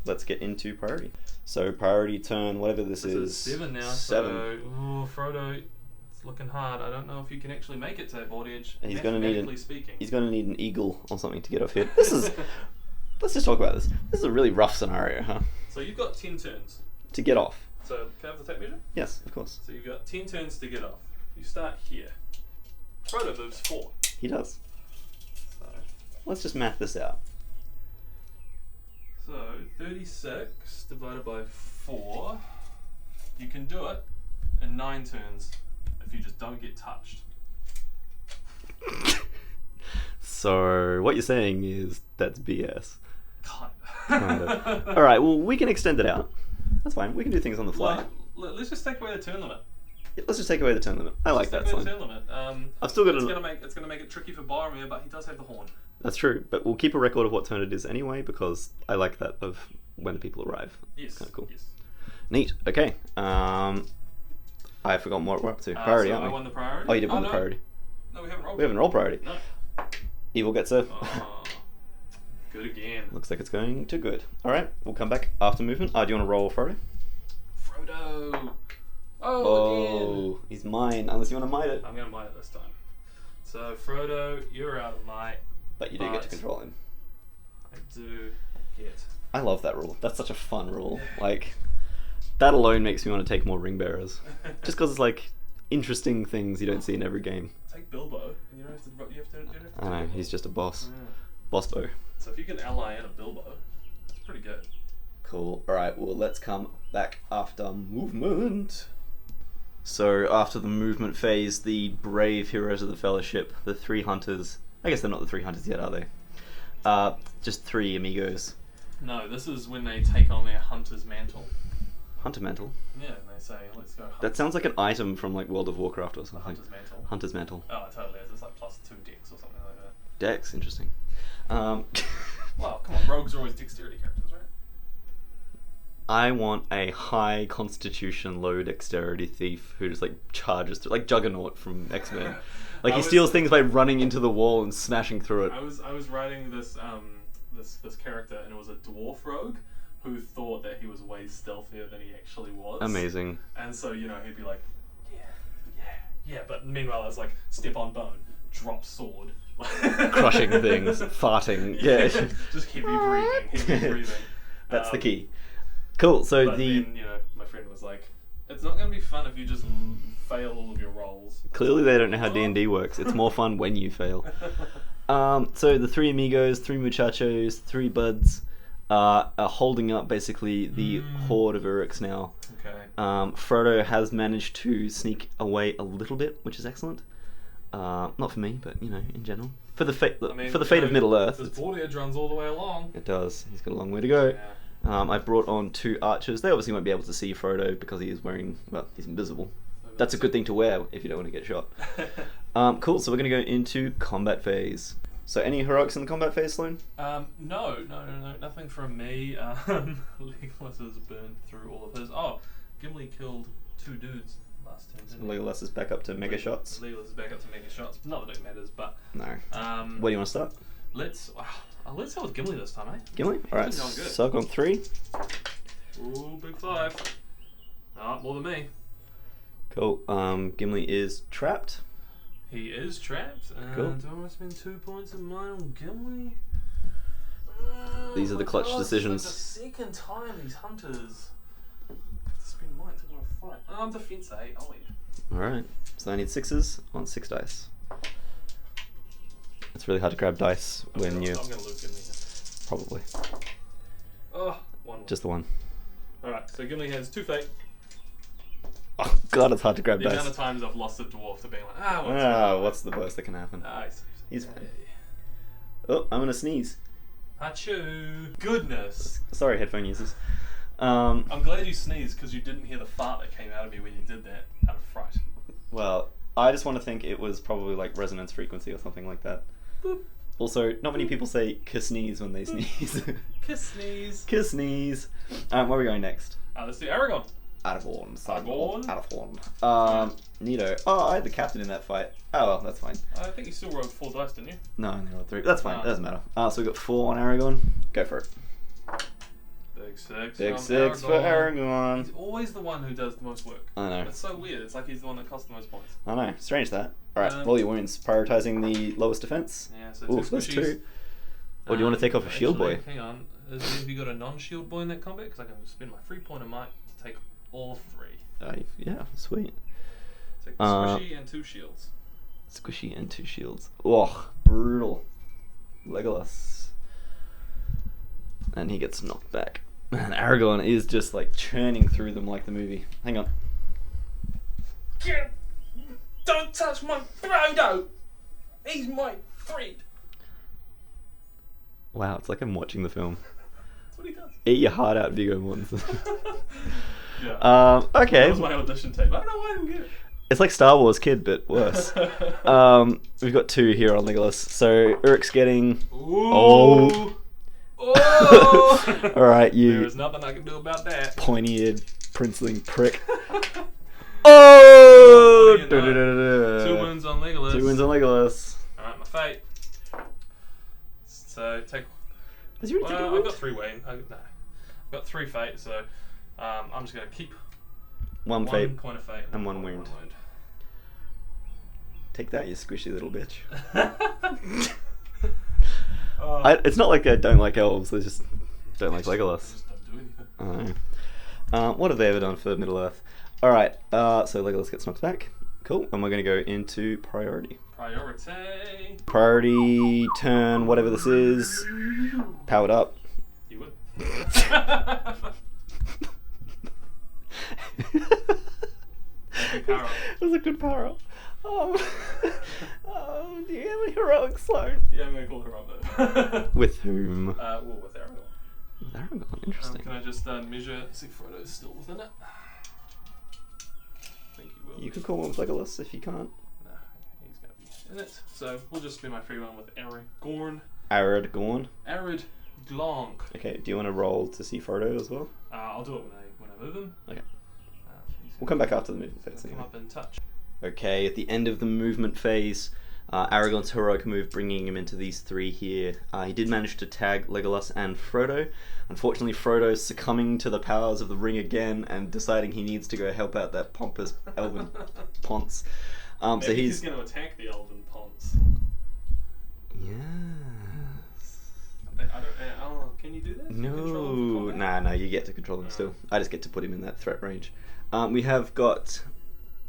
Let's get into priority. So priority turn, whatever this is. 7 now. 7. So, ooh, Frodo, it's looking hard. I don't know if you can actually make it to that board edge. He's gonna need mathematically speaking. He's going to need an eagle or something to get off hit. This is. Let's just talk about this. This is a really rough scenario, huh? So you've got 10 turns. To get off. So can I have the tape measure? Yes, of course. So you've got 10 turns to get off. You start here. Frodo moves 4. He does. So, Let's just math this out. so 36 divided by 4. You can do it in 9 turns if you just don't get touched. So what you're saying is that's BS. Kind of. All right. Well, we can extend it out. That's fine. We can do things on the fly. Let's just take away the turn limit. Yeah, let's just take away the turn limit. I like that. Take It's away fine. the turn limit. I've still got it's an- gonna make it tricky for Boromir, but he does have the horn. That's true, but we'll keep a record of what turn it is anyway because I like that of when the people arrive. Yes. Kinda cool. Yes. Neat. Okay. I forgot what we're up to. Priority, so aren't I we? won the priority. Oh, you did win the no. priority. No, we haven't rolled. We haven't rolled priority. No. Evil gets a. Oh, good again. Looks like it's going too good. All right, we'll come back after movement. Do you want to roll Frodo? Frodo. Oh, again. Oh, he's mine. Unless you want to might it. I'm gonna might it this time. So Frodo, you're out of might. But you do get to But- control him. I do get. I love that rule. That's such a fun rule. Like, that alone makes me want to take more ring bearers. Just because it's like interesting things you don't see in every game. Take Bilbo, and you don't have to. You don't have to. I know, he's just a boss. Yeah. Boss bow. So if you can ally in a Bilbo, that's pretty good. Cool. Alright, well, let's come back after movement. So, after the movement phase, the brave heroes of the Fellowship, the 3 hunters. I guess they're not the 3 hunters yet, are they? Just 3 amigos. No, this is when they take on their hunter's mantle. Hunter mantle. Yeah, and they say, let's go hunt. That sounds like an item from like World of Warcraft or the something. hunter's mantle. Hunter's mantle. Oh, it totally is. It's like +2 dex or something like that. Dex, interesting. Well, come on, rogues are always dexterity characters, right? I want a high constitution, low dexterity thief who just like charges through, like Juggernaut from X-Men. Like he steals things by running into the wall and smashing through it. I was writing this this character, and it was a dwarf rogue who thought that he was way stealthier than he actually was. Amazing. And so, you know, he'd be like, yeah, but meanwhile it's like step on bone, drop sword, Crushing things, farting. Yeah. just heavy breathing. That's the key. Cool. So But the then, you know, my friend was like, It's not going to be fun if you just fail all of your rolls. Clearly they don't know how D&D works. It's more fun when you fail. So the 3 amigos, 3 muchachos, 3 buds are holding up basically the horde of Uruks now. Okay. Frodo has managed to sneak away a little bit, which is excellent. Not for me, but in general. For the fate of Middle Earth. This board edge runs all the way along. It does. He's got a long way to go. Yeah. I've brought on 2 archers. They obviously won't be able to see Frodo because he is wearing, he's invisible. That's a good thing to wear if you don't want to get shot. Cool, so we're going to go into combat phase. So any heroics in the combat phase, Sloan? No, nothing from me. Legolas has burned through all of his. Oh, Gimli killed 2 dudes last turn, didn't he? Legolas is back up to mega shots. Legolas is back up to mega shots. Not that it matters, but... No. Where do you want to start? Let's start with Gimli this time, eh? Gimli? Alright, Been going good. so I've gone 3. Ooh, big 5. More than me. Cool. Gimli is trapped. He is trapped. Cool. Do I want to spend 2 points of mine on Gimli? These are the clutch decisions. It's like the second time these hunters spend mine to go fight. I'm defense 8. I'll wait. Alright, so I need 6s on 6 dice. It's really hard to grab dice I'm when gonna you... lose Gimli here. Probably. Oh, 1. Just the 1. Alright, so Gimli has 2 fate. Oh god, it's hard to grab The dice. amount of times I've lost a dwarf to being like, what's the worst that can happen? He's fine. Oh, I'm gonna sneeze. Achoo! Goodness! Sorry, headphone users. I'm glad you sneezed because you didn't hear the fart that came out of me when you did that out of fright. Well, I just want to think it was probably like resonance frequency or something like that. Boop. Also, not many people say "sneeze" when they sneeze. Sneeze. Sneeze. Where are we going next? Let's do Aragorn. Aragorn. Aragorn. Neato. Oh, I had the captain in that fight. Oh well, that's fine. I think you still rolled 4 dice, didn't you? No, I only rolled 3. That's fine. It doesn't matter. So we got 4 on Aragorn. Go for it. Big 6. Big 6 for Aragorn. He's always the one who does the most work. I know. It's so weird. It's like he's the one that costs the most points. I know. Strange that. Alright, roll your wounds. Prioritizing the lowest defense. Yeah, so Oof, that's 2. Or do you want to take off a shield boy? Hang on. Have you got a non-shield boy in that combat? Because I can spend my free point of might to take all 3. Yeah, sweet. Take the squishy and 2 shields. Squishy and 2 shields. Oh, brutal. Legolas. And he gets knocked back. Man, Aragorn is just like churning through them like the movie. Hang on. Don't touch my Frodo! He's my friend! Wow, it's like I'm watching the film. That's what he does. Eat your heart out, Viggo Mortensen. Yeah. Okay. That was my audition tape. I don't know why I didn't get it. It's like Star Wars Kid, but worse. We've got 2 here on Legolas. So Uruks getting... Ooh. Oh! Alright, you... There's nothing I can do about that. Pointy-eared, princeling prick. Oh! 2 wounds on Legolas. 2 wounds on Legolas. Alright, my fate. So take... Has he already taken a I've wound? got 3 Wayne. I've got 3 fate, so I'm just going to keep 1 fate point of fate and 1 wound. Take that, you squishy little bitch. It's not like I don't like elves, they just don't like Legolas. Just don't do anything. I know. What have they ever done for Middle Earth? Alright, so Legolas gets knocked back. Cool, and we're going to go into priority. Priority, turn, whatever this is. Powered up. You would. It was a good power up. Do you have any heroic Sloan? Yeah, I'm going to call her up though. With whom? With Aragorn. With Aragorn, interesting. Can I just measure, see if Frodo's still within it? I think he will. You could call one with Legolas if you can't. No, he's going to be in it. So we'll just spin my free one with Aragorn. Aragorn. Arid Glonk. Okay, do you want to roll to see Frodo as well? I'll do it when I move him. Okay. We'll come back after the movement phase. Come up in touch. Okay, at the end of the movement phase, Aragorn's heroic move bringing him into these 3 here. He did manage to tag Legolas and Frodo. Unfortunately, Frodo's succumbing to the powers of the ring again and deciding he needs to go help out that pompous elven ponce. Maybe so he's going to attack the elven ponce. Yes. I Can you do that? Can you control him for No, combat? nah, you get to control him still. I just get to put him in that threat range. We have got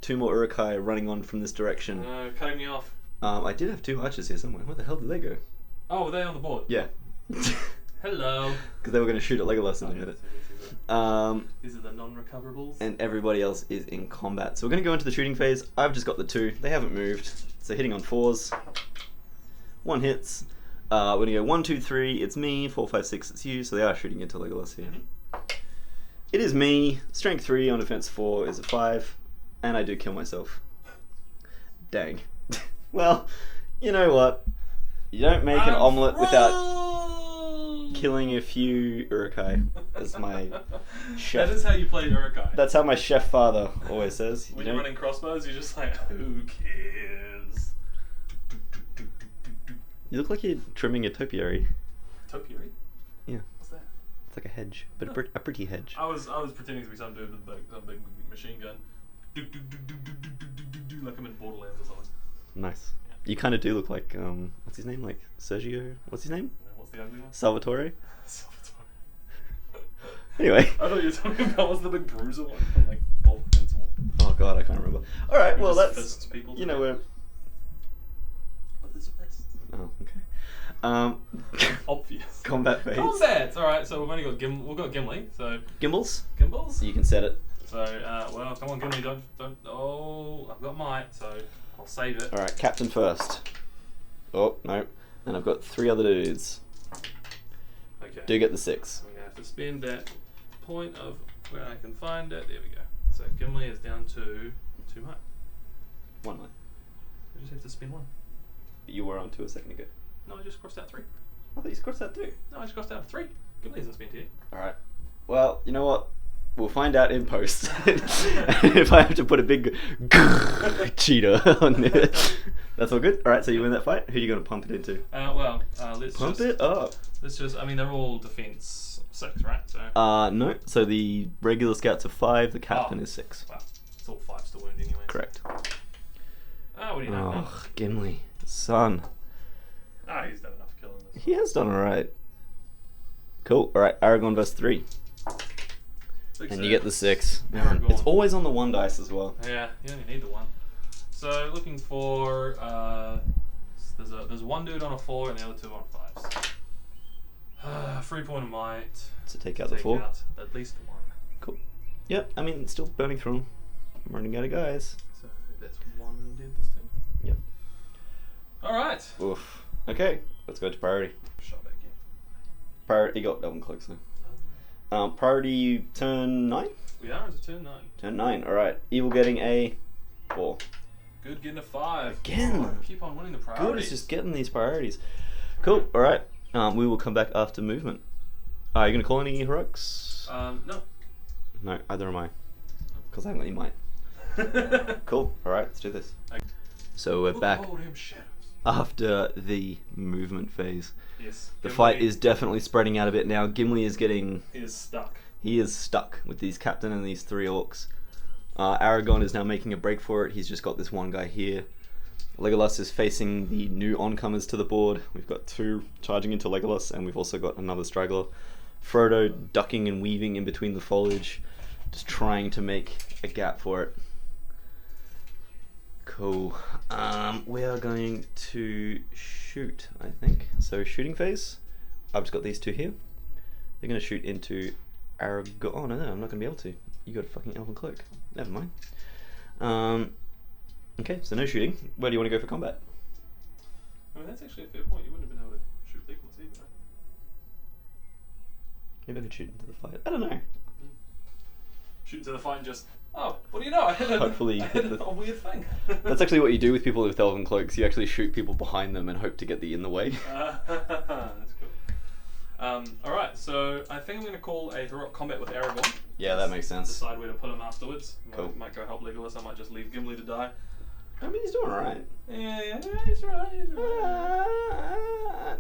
2 more Urukai running on from this direction. No, cutting me off. I did have 2 archers here somewhere. Where the hell did they go? Oh, were they on the board? Yeah. Hello. Because they were going to shoot at Legolas in a minute. These are the non-recoverables. And everybody else is in combat. So we're going to go into the shooting phase. I've just got the 2. They haven't moved. So hitting on 4s. 1 hits. We're going to go 1, 2, 3. It's me. 4, 5, 6. It's you. So they are shooting into Legolas here. It is me. Strength 3 on defense 4 is a 5. And I do kill myself. Dang. Well, you know what? You don't make an omelette without killing a few Urukai, as my chef. That is how you play Urukai. That's how my chef father always says. When you're running crossbows, you're just like, who cares? You look like you're trimming a topiary. Topiary? Yeah. What's that? It's like a hedge, but a pretty hedge. I was pretending to be some dude with some big machine gun. Like I'm in Borderlands or something. Nice. Yeah. You kind of do look like, what's his name? Like Sergio? What's his name? What's the ugly one? Salvatore? Salvatore. Anyway. I thought you were talking about what's the big bruiser one from like Borderlands 1. Oh god, I can't remember. Alright, well just that's, fists people you know, we're... What is fists? Oh, okay. Obvious. Combat phase. Combat! Alright, so we've only got Gimli, so... Gimbals? Gimbals? You can set it. So, well, come on Gimli, don't, oh, I've got might, so I'll save it. Alright, captain first. Oh, no. And I've got 3 other dudes. Okay. Do get the 6. I'm gonna have to spend that point of where I can find it. There we go. So Gimli is down to 2 might. 1 might. I just have to spend 1. You were on 2 a second ago. No, I just crossed out 3. I thought you crossed that too. No, I just crossed out 3. Gimli isn't spent here. Alright. Well, you know what? We'll find out in post. If I have to put a big cheetah on it. That's all good? Alright, so you win that fight? Who are you going to pump it into? Let's Pump just... it up. Let's just... I mean, they're all defense 6, right? So... No. So the regular scouts are 5, the captain is 6. Wow. It's all 5s to wound anyway. Correct. What do you know? Oh, Gimli. Son. He's done enough killing this. He has done alright. Cool. Alright, Aragorn versus 3. And you get the 6. Man, Aragorn. it's always on the 1 dice as well. Yeah, you only need the 1. So looking for there's 1 dude on a 4 and the other 2 on 5s. 3 point of might. To take out the 4. Out at least 1. Cool. Yep, I mean, it's still burning through them. I'm running out of guys. So that's 1 dentist in. Yep. Alright. Oof. Okay, let's go to priority. Shot back in. Priority, you got that one close though. Priority turn 9? We are into turn 9. Turn 9, alright. Evil getting a 4. Good getting a 5. Again. Oh, keep on winning the priorities. Good, it's just getting these priorities. Cool, alright. We will come back after movement. Are you going to call any Uruks? No. No, either am I. Because I haven't got any might. Cool, alright, let's do this. Okay. So we're back Oh, them shadows. after the movement phase. Yes. The Gimli fight is definitely spreading out a bit now. Gimli is getting... is stuck. He is stuck with these captain and these 3 orcs. Aragorn is now making a break for it. He's just got this 1 guy here. Legolas is facing the new oncomers to the board. We've got 2 charging into Legolas, and we've also got another straggler. Frodo ducking and weaving in between the foliage, just trying to make a gap for it. Cool. We are going to shoot, I think. So shooting phase. I've just got these 2 here. They're going to shoot into Aragorn. Oh no, I'm not going to be able to. You got a fucking elven cloak. Never mind. Okay, so no shooting. Where do you want to go for combat? I mean, that's actually a fair point. You wouldn't have been able to shoot Legolas either. Maybe I could shoot into the fight. I don't know. Shoot into the fight and just, oh, what do you know? I hit Hopefully you I hit hit the- a weird thing. That's actually what you do with people with elven cloaks. You actually shoot people behind them and hope to get in the way. That's cool. Alright, so I think I'm going to call a heroic combat with Aragorn. Yeah, that makes sense. Decide where to put him afterwards. Cool. Might go help Legolas. I might just leave Gimli to die. I mean, he's doing alright. Yeah, he's right.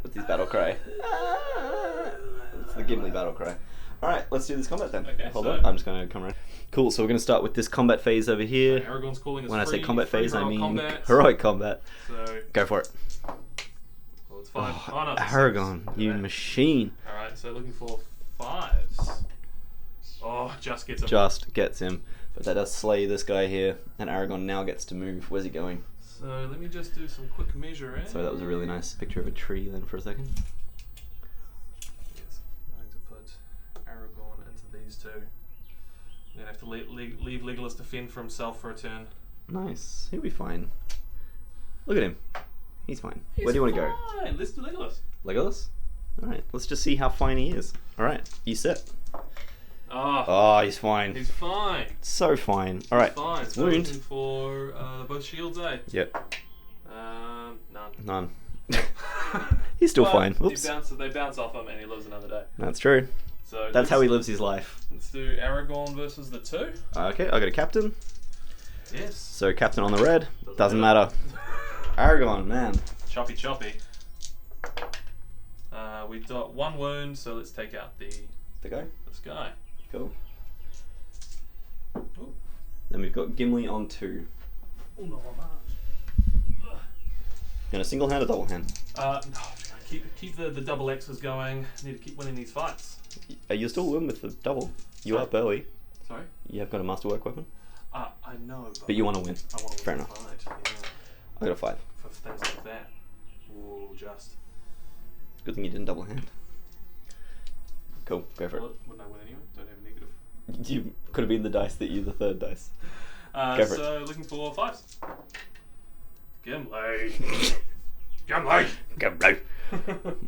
What's his battle cry? It's the Gimli battle cry. Alright, let's do this combat then. Okay, Hold so- on, I'm just going to come around. Cool, so we're going to start with this combat phase over here. Aragorn's calling us When I say free combat phase, I heroic mean combat. heroic combat. So, Go for it. we'll it's 5. Oh, no, it's a 6. Aragorn, Look at you that. machine. Alright, so looking for 5s. Oh, just gets him. Just gets him. But that does slay this guy here. And Aragorn now gets to move. Where's he going? So let me just do some quick measuring. So that was a really nice picture of a tree then for a second. Yes, I'm going to put Aragorn into these two. I'm going to have to leave Legolas to fend for himself for a turn. Nice. He'll be fine. Look at him. He's fine. Where do you want to go? Fine. Let's do Legolas. Legolas? Alright, let's just see how fine he is. Alright, you set. Oh, Oh, he's fine. he's fine. So fine. Alright, He's fine. it's So wound. looking for both shields, eh? Yep, None. none. He's still Well, fine. Whoops. They bounce off him and he lives another day. That's true. So That's how he lives his life. Let's do Aragorn versus the 2. Okay, I got a captain. Yes. So captain on the red. Doesn't matter. Aragorn, man. Choppy. We've got 1 wound, so let's take out The guy? this guy. Cool. Ooh. Then we've got Gimli on 2. Oh, no, Gonna single hand or double hand? no, keep the double X's going. Need to keep winning these fights. Are you still win with the double? You Sorry? up early. Sorry? You have got a masterwork weapon. I know, But you want to win. I want to Fair win enough. the fight. Yeah. I got a 5. For things like that. Ooh, just. Good thing you didn't double hand. Cool, go for it. Wouldn't I win anyway? Don't have a negative. You could have been the dice that you the third dice. Go for So looking for 5s. Gimli. Gimli. Gimli.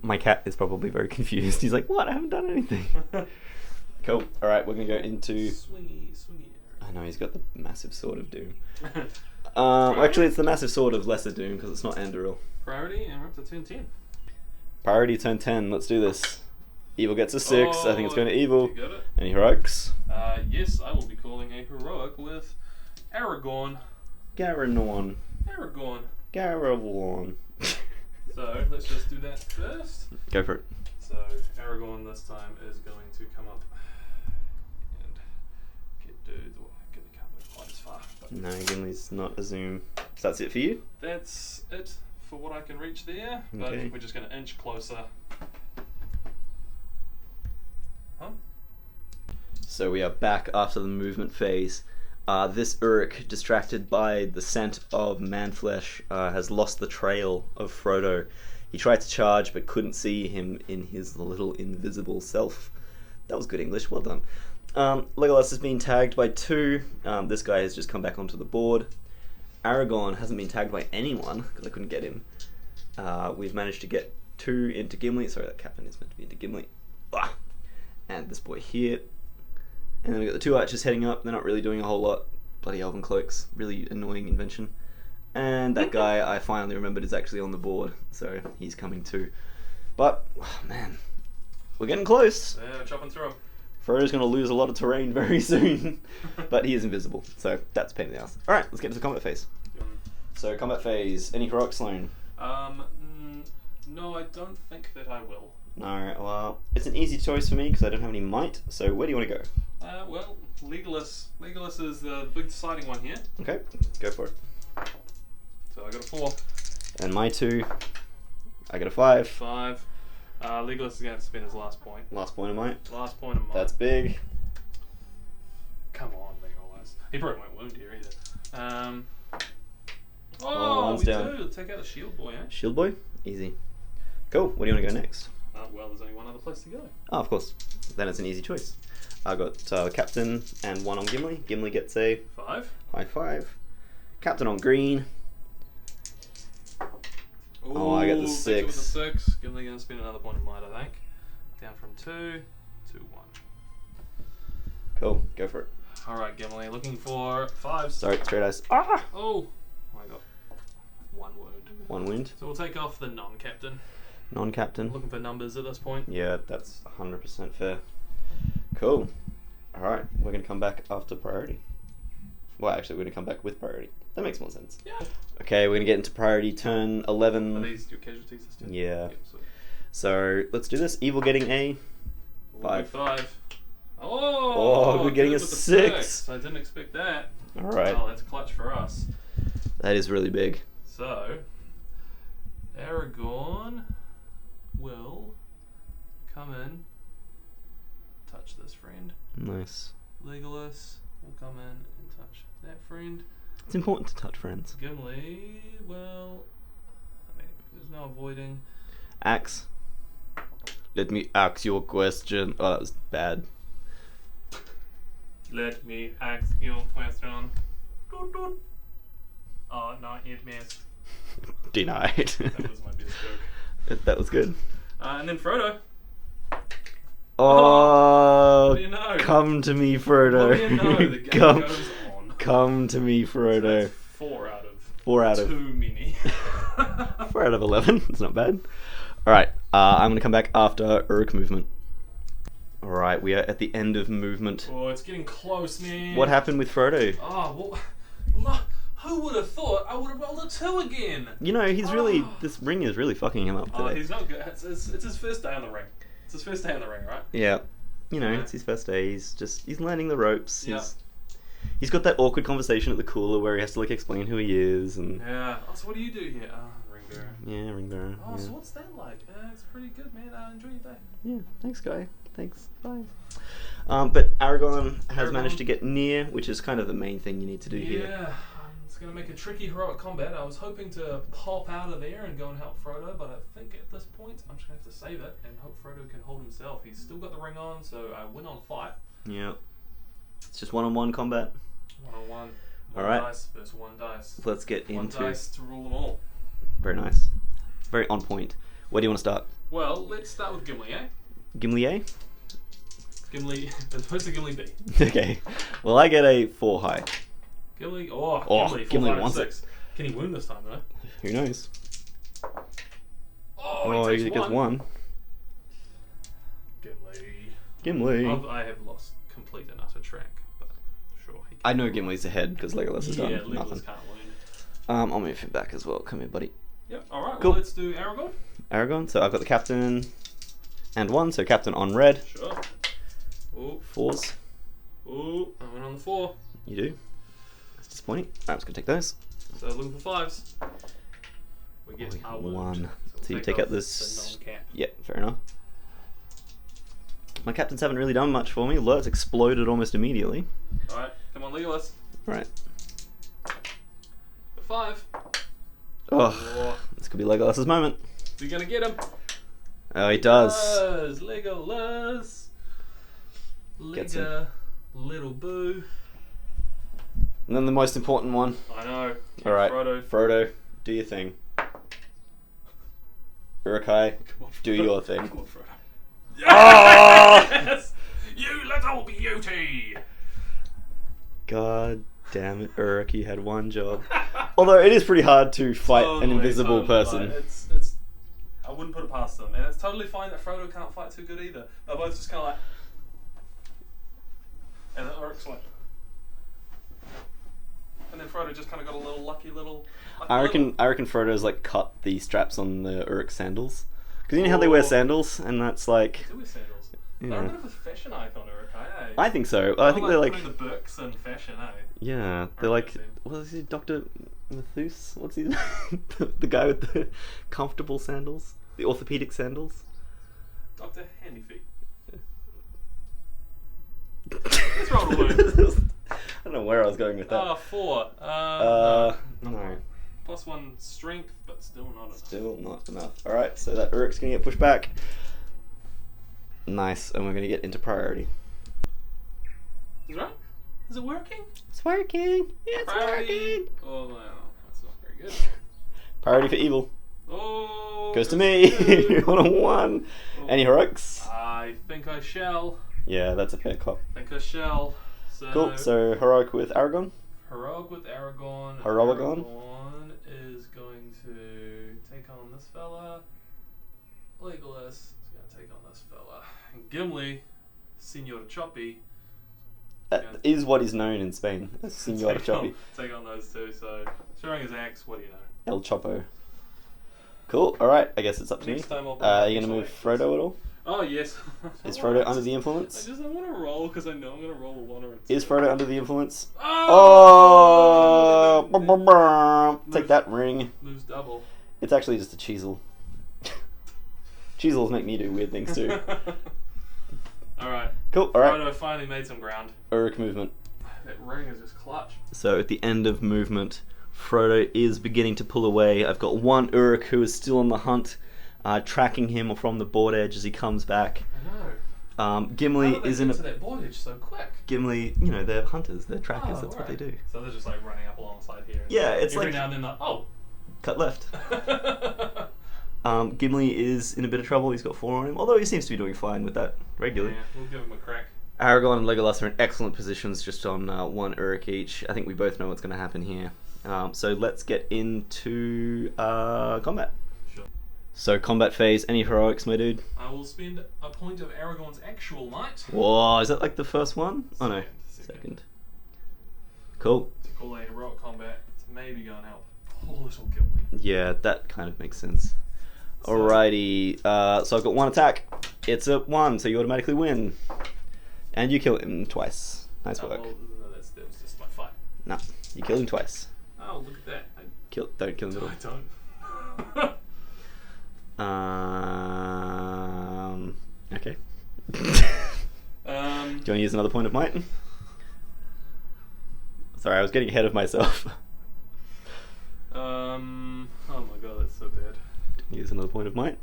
My cat is probably very confused. He's like, what? I haven't done anything. Cool. Alright, we're going to go into... Swingy. I know, he's got the massive sword of doom. Actually, it's the massive sword of lesser doom because it's not Andoril. Priority, and we're up to turn 10. Priority turn 10. Let's do this. Evil gets a 6. I think it's going to evil. You got it. Any heroics? Yes, I will be calling a heroic with Aragorn. Garanorn. Aragorn. So let's just do that first. Go for it. So Aragorn this time is going to come up and get dudes. Well, he can't move quite as far. But No, Gimli's not a zoom. So that's it for you? that's it for what I can reach there. But Okay. we're just going to inch closer. So we are back after the movement phase. This Uruk, distracted by the scent of manflesh, has lost the trail of Frodo. He tried to charge but couldn't see him in his little invisible self. That was good English, well done. Legolas has been tagged by 2. This guy has just come back onto the board. Aragorn hasn't been tagged by anyone because I couldn't get him. We've managed to get 2 into Gimli. Sorry, that captain is meant to be into Gimli. Ah! And this boy here. And then we got the 2 archers heading up. They're not really doing a whole lot. Bloody elven cloaks. Really annoying invention. And that guy I finally remembered is actually on the board. So he's coming too. But, oh man. We're getting close. Yeah, chopping through him. Frodo's going to lose a lot of terrain very soon. But he is invisible. So that's a pain in the ass. Alright, let's get to the combat phase. So combat phase. Any heroic Sloane? No, I don't think that I will. No, well, it's an easy choice for me because I don't have any might. So where do you want to go? Well, Legolas. Legolas is the big deciding one here. Okay, go for it. So I got a 4. And my 2. I got a 5. 5. Legolas is going to have to spend his last point. Last point of might. Last point of mine. That's big. Come on, Legolas. He probably won't wound here either. Oh, one's we down. do. Take out the shield boy, eh? Shield boy? Easy. Cool, where do you want to go next? Well, there's only one other place to go. Oh, of course. Then it's an easy choice. I got captain and 1 on Gimli. Gimli gets a 5. high 5. Captain on green. Oh, I got the Takes it 6. with the 6. Gimli going to spend another point of might, I think. Down from 2 to 1. Cool, go for it. Alright, Gimli, looking for 5s. Sorry, straight eyes. Ah! Oh, I got 1 wound. 1 wound. So we'll take off the non-captain. Non-captain. Looking for numbers at this point. Yeah, that's 100% fair. Cool. Alright, we're going to come back after priority. Well, actually, we're going to come back with priority. That makes more sense. Yeah. Okay, we're going to get into priority turn 11. Are these your casualties this turn? Yeah. Yep, so So, let's do this. Evil getting a... we'll 5. do 5. Oh, we're getting good a with the 6. I didn't expect that. Alright, Oh, that's clutch for us. that is really big. So, Aragorn in, touch this friend. Nice. Legolas will come in and touch that friend. It's important to touch friends. Gimli, well, I mean, there's no avoiding. Axe. Let me ask you a question. Oh, that was bad. Let me ask you a question. Doot, doot. Oh, no, it missed. Denied. That was my best joke. That was good. And then Frodo. Oh, What do you know? come to me, Frodo. What do you know? The game come, goes on. come to me, Frodo. That's 4 out of 4 out of too many. 4 out of 11. It's not bad. All right, I'm gonna come back after Uruk movement. All right, we are at the end of movement. Oh, it's getting close, man. What happened with Frodo? Oh, well, who would have thought I would have rolled a 2 again? You know, he's really, this ring is really fucking him up today. Oh, he's not good. It's his first day on the ring. It's his first day on the ring, right? Yeah, you know, Yeah. it's his first day. He's learning the ropes. Yeah. He's got that awkward conversation at the cooler where he has to like explain who he is and Yeah. Oh, so what do you do here? Ring bearer. yeah, ring bearer. Oh, yeah. so what's that like? It's pretty good, man. Enjoy your day. Yeah, thanks, guy. Thanks. Bye. But Aragorn has Aragorn. managed to get near, which is kind of the main thing you need to do here. Yeah. It's going to make a tricky heroic combat. I was hoping to pop out of there and go and help Frodo, but I think at this point I'm just going to have to save it and hope Frodo can hold himself. He's still got the ring on, so I win on fight. Yeah. It's just one-on-one combat. 1-on-1. All right. Dice versus 1 dice. Let's get One into. dice to rule them all. Very nice. Very on point. Where do you want to start? Well, let's start with Gimli, eh? Gimli A? Gimli, as opposed to Gimli B. Okay. Well, I get a 4 high. Gimli, Gimli 4, 5, and wants 6. Can he wound this time, though? Who knows? Oh, he he takes gets 1. Gimli. I have lost complete and utter track, but sure. He can. I know Gimli's ahead because Legolas has done Legolas nothing. can't wound. I'll move him back as well. Come here, buddy. Yep, alright, Cool. well, let's do Aragorn. Aragorn. So I've got the captain and 1. So captain on red. Sure. Oh, 4s. oh, I went on the 4. You do. That's disappointing. I'm just going to take those. So looking for 5s. We get We our got wound. 1. we'll So you take out off this. the non-cap. Yeah, fair enough. My captains haven't really done much for me. Alerts exploded almost immediately. Alright, come on, Legolas. Right. The 5. Oh, Oh, this could be Legolas's moment. is he gonna get him? Oh, he does. Legolas. Gets him. Lega, little boo. And then the most important one. I know. Alright, Frodo. Frodo, do your thing. Urukai, Come on, do Frodo. your thing. Come on, Frodo. Oh! Yes! You little beauty! God damn it, Uruk, you had 1 job. Although it is pretty hard to fight an invisible person. Like, it's. I wouldn't put it past them, and it's totally fine that Frodo can't fight too good either. They're both just kind of like, and then Uruk's like, and then Frodo just kind of got a little lucky little. I reckon Frodo's like cut the straps on the Uruk sandals. Because you know how they wear sandals, and that's like. Do wear sandals. You They're a know. bit of a fashion icon, Uruk, eh? I think so. I think they're like. putting the Birks in fashion, eh? Yeah, I they're like. reckon so. What is he, Dr. Mathus? What's his name? The guy with the comfortable sandals? The orthopedic sandals? Dr. Handyfeet. Let's roll a wound. I don't know where I was going with that. 4. No. +1 strength, but still not enough. Still not enough. Alright, so that Uruk's gonna get pushed back. Nice, and we're gonna get into priority. Is it right? Is it working? It's working! It's Priority. working! Oh, no, that's not very good. Priority for evil. Oh, Goes to me! On a 1! Oh. Any heroics? I think I shall. Yeah, that's a fair cop. Think I shall. So, Cool, so heroic with Aragorn. heroic with Aragorn. Heroigon? Aragorn is going to take on this fella. Legolas is going to take on this fella. And Gimli, Senor Choppy, That is what is known in Spain as Senor Choppy. take on those two. So, showing his axe, what do you know? El Chopo. Cool, alright, I guess it's up to me. Next time I'll Are you going to move Frodo at all? Oh, yes. Is Frodo under the I influence? just don't want to roll because I know I'm going to roll a 1 or a 2. Is Frodo under the influence? Oh! Oh! Take that ring. Moves double. It's actually just a chisel. Chisels make me do weird things too. Alright. Cool, alright. Frodo finally made some ground. Uruk movement. That ring is just clutch. So at the end of movement, Frodo is beginning to pull away. I've got one Uruk who is still on the hunt, tracking him from the board edge as he comes back. I know. Gimli How did they is get in a... to that board edge so quick? Gimli, you know, they're hunters, they're trackers, that's what they do. So they're just like running up alongside here. Yeah, it's every like... now and then like, oh! Cut left. Gimli is in a bit of trouble, he's got 4 on him, although he seems to be doing fine with that regularly. Yeah, we'll give him a crack. Aragorn and Legolas are in excellent positions just on 1 Uruk each. I think we both know what's going to happen here. So let's get into combat. Sure. So combat phase, any heroics, my dude? I will spend a point of Aragorn's actual might. Whoa, is that like the first one? Oh no, second. Cool. To call a heroic combat, it's maybe going to help poor little Gimli. Yeah, that kind of makes sense. Alrighty, so I've got 1 attack. It's a 1, so you automatically win. And you kill him twice. Nice work. Well, no, that was just my fight. No, you killed him twice. Oh, look at that. Don't kill him at all. I don't. Okay. Do you want to use another point of might? Sorry, I was getting ahead of myself. Oh my god, that's so bad. Use another point of might.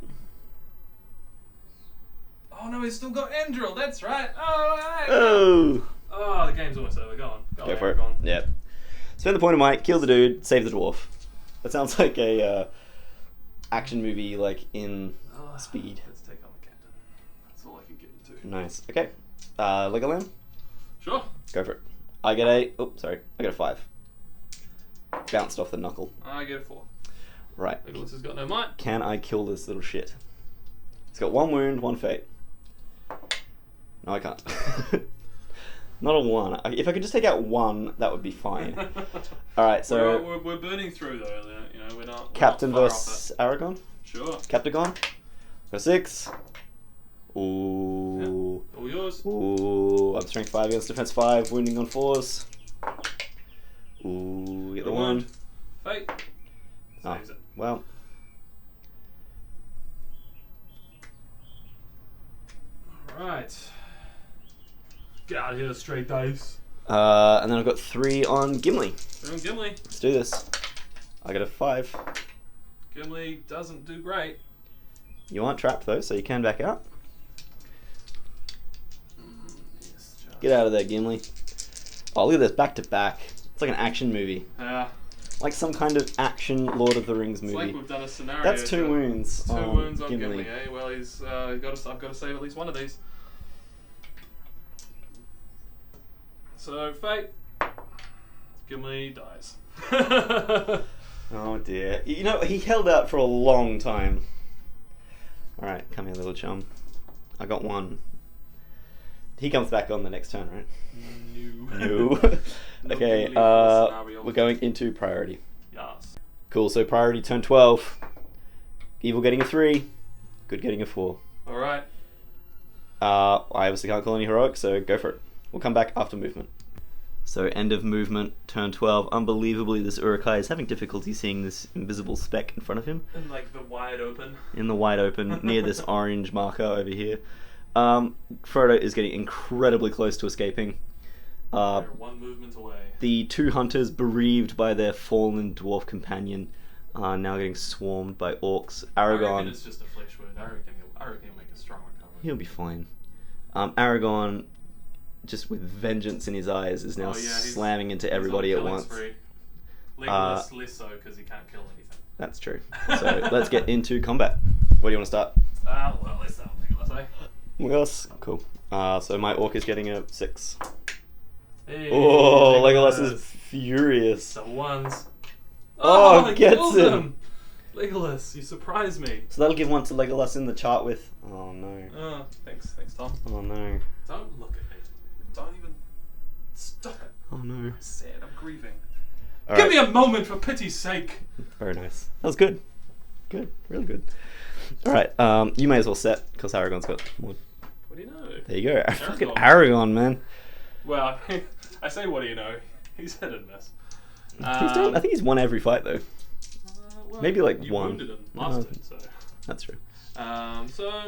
Oh no, he's still got Endril, that's right. Oh, right. Oh! Oh, the game's almost over. Go on. Go for it. Aragorn. Yeah. Spend the point of might, kill the dude, save the dwarf. That sounds like a action movie, like in Speed. Let's take on the captain. That's all I can get into. Nice. Okay. Legoland? Sure. Go for it. I get a... Oh, sorry. I get a 5. Bounced off the knuckle. I get a 4. Right. Legolas has got no might. Can I kill this little shit? It's got 1 wound, 1 fate. No, I can't. Not a 1. If I could just take out 1, that would be fine. Alright, so... We're burning through though, you know, we're not... Captain we're not versus Aragorn? Sure. Captagon? Got a 6. Ooh. Yeah. All yours. Ooh. I'm strength 5 against defense 5, wounding on 4s. Ooh, get the 1. Fate. Oh, Saves it. well. Alright. Get out of here, straight dice. And then I've got 3 on Gimli. 3 on Gimli. Let's do this. I got a 5. Gimli doesn't do great. You aren't trapped though, so you can back out. Yes, Get out of there, Gimli. Oh, look at this, back to back. It's like an action movie. Yeah. Like some kind of action Lord of the Rings movie. It's like we've done a scenario. That's 2 wounds. 2 wounds on Gimli. Gimli, eh? Well, I've got to save at least one of these. So, fate. Gimli dies. Oh dear. You know, he held out for a long time. Alright, come here, little chum. I got 1. He comes back on the next turn, right? No. No. Okay, we're going into priority. Yes. Cool, so priority turn 12. Evil getting a 3. Good getting a 4. Alright. I obviously can't call any heroic, so go for it. We'll come back after movement. So end of movement, turn 12. Unbelievably, this Urukai is having difficulty seeing this invisible speck in front of him. In like the wide open. In the wide open, near this orange marker over here. Frodo is getting incredibly close to escaping. They're 1 movement away. The 2 hunters, bereaved by their fallen dwarf companion, are now getting swarmed by orcs. I reckon Aragorn... it's just a flesh wound. I reckon he'll make a strong recovery. He'll be fine. Aragorn, just with vengeance in his eyes, is now slamming into everybody at once. Legolas less so because he can't kill anything. That's true. So let's get into combat. Where do you want to start? Well, let's start with Legolas, eh? Legolas? Cool. So my orc is getting a 6. Hey, Oh, Legolas is furious. The 1s. Oh, I gets killed him. Legolas, you surprised me. So that'll give 1 to Legolas in the chart with... Oh no. Oh, thanks Tom. Oh no. Don't look at me. Don't even stop it. Oh no. I'm sad. I'm grieving. All Give right. me a moment for pity's sake. Very nice. That was good. Good. Really good. Alright, you may as well set, because Aragorn's got more. What do you know? There you go. Fucking Aragorn. Aragorn, man. Well, I say what do you know? He's hit and miss. He's done, I think he's won every fight, though. Well, Maybe like you 1. wounded him last turn, so. That's true. So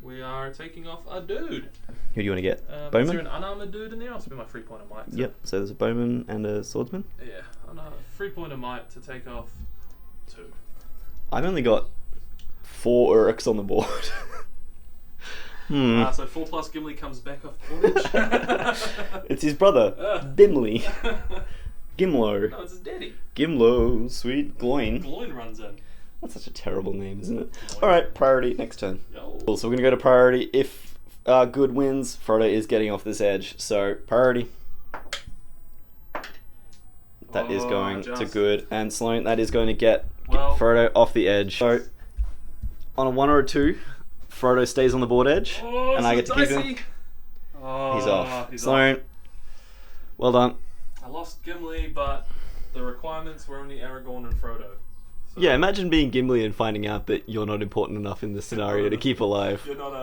we are taking off a dude. Who do you want to get? Is Bowman? there an unarmored dude in there? I'll spend my 3-point of might. Yep, so there's a bowman and a swordsman. Yeah, on a 3-point of might to take off 2. I've only got 4 Uruks on the board. So 4 plus Gimli comes back off the board. It's his brother, Bimli. Gimlo. No, it's his daddy. Gimlo, sweet Gloin. Gloin runs in. That's such a terrible name, isn't it? Gloin. Alright, priority, next turn. Yo. Cool, so we're going to go to priority. If good wins, Frodo is getting off this edge. So, priority. That is going to good. And Sloane, that is going to get Frodo off the edge. So, on a 1 or a 2, Frodo stays on the board edge. And I get to keep him. He's off. Sloane, well done. I lost Gimli, but the requirements were only Aragorn and Frodo. So Yeah, imagine being Gimli and finding out that you're not important enough in this scenario to keep alive. You're not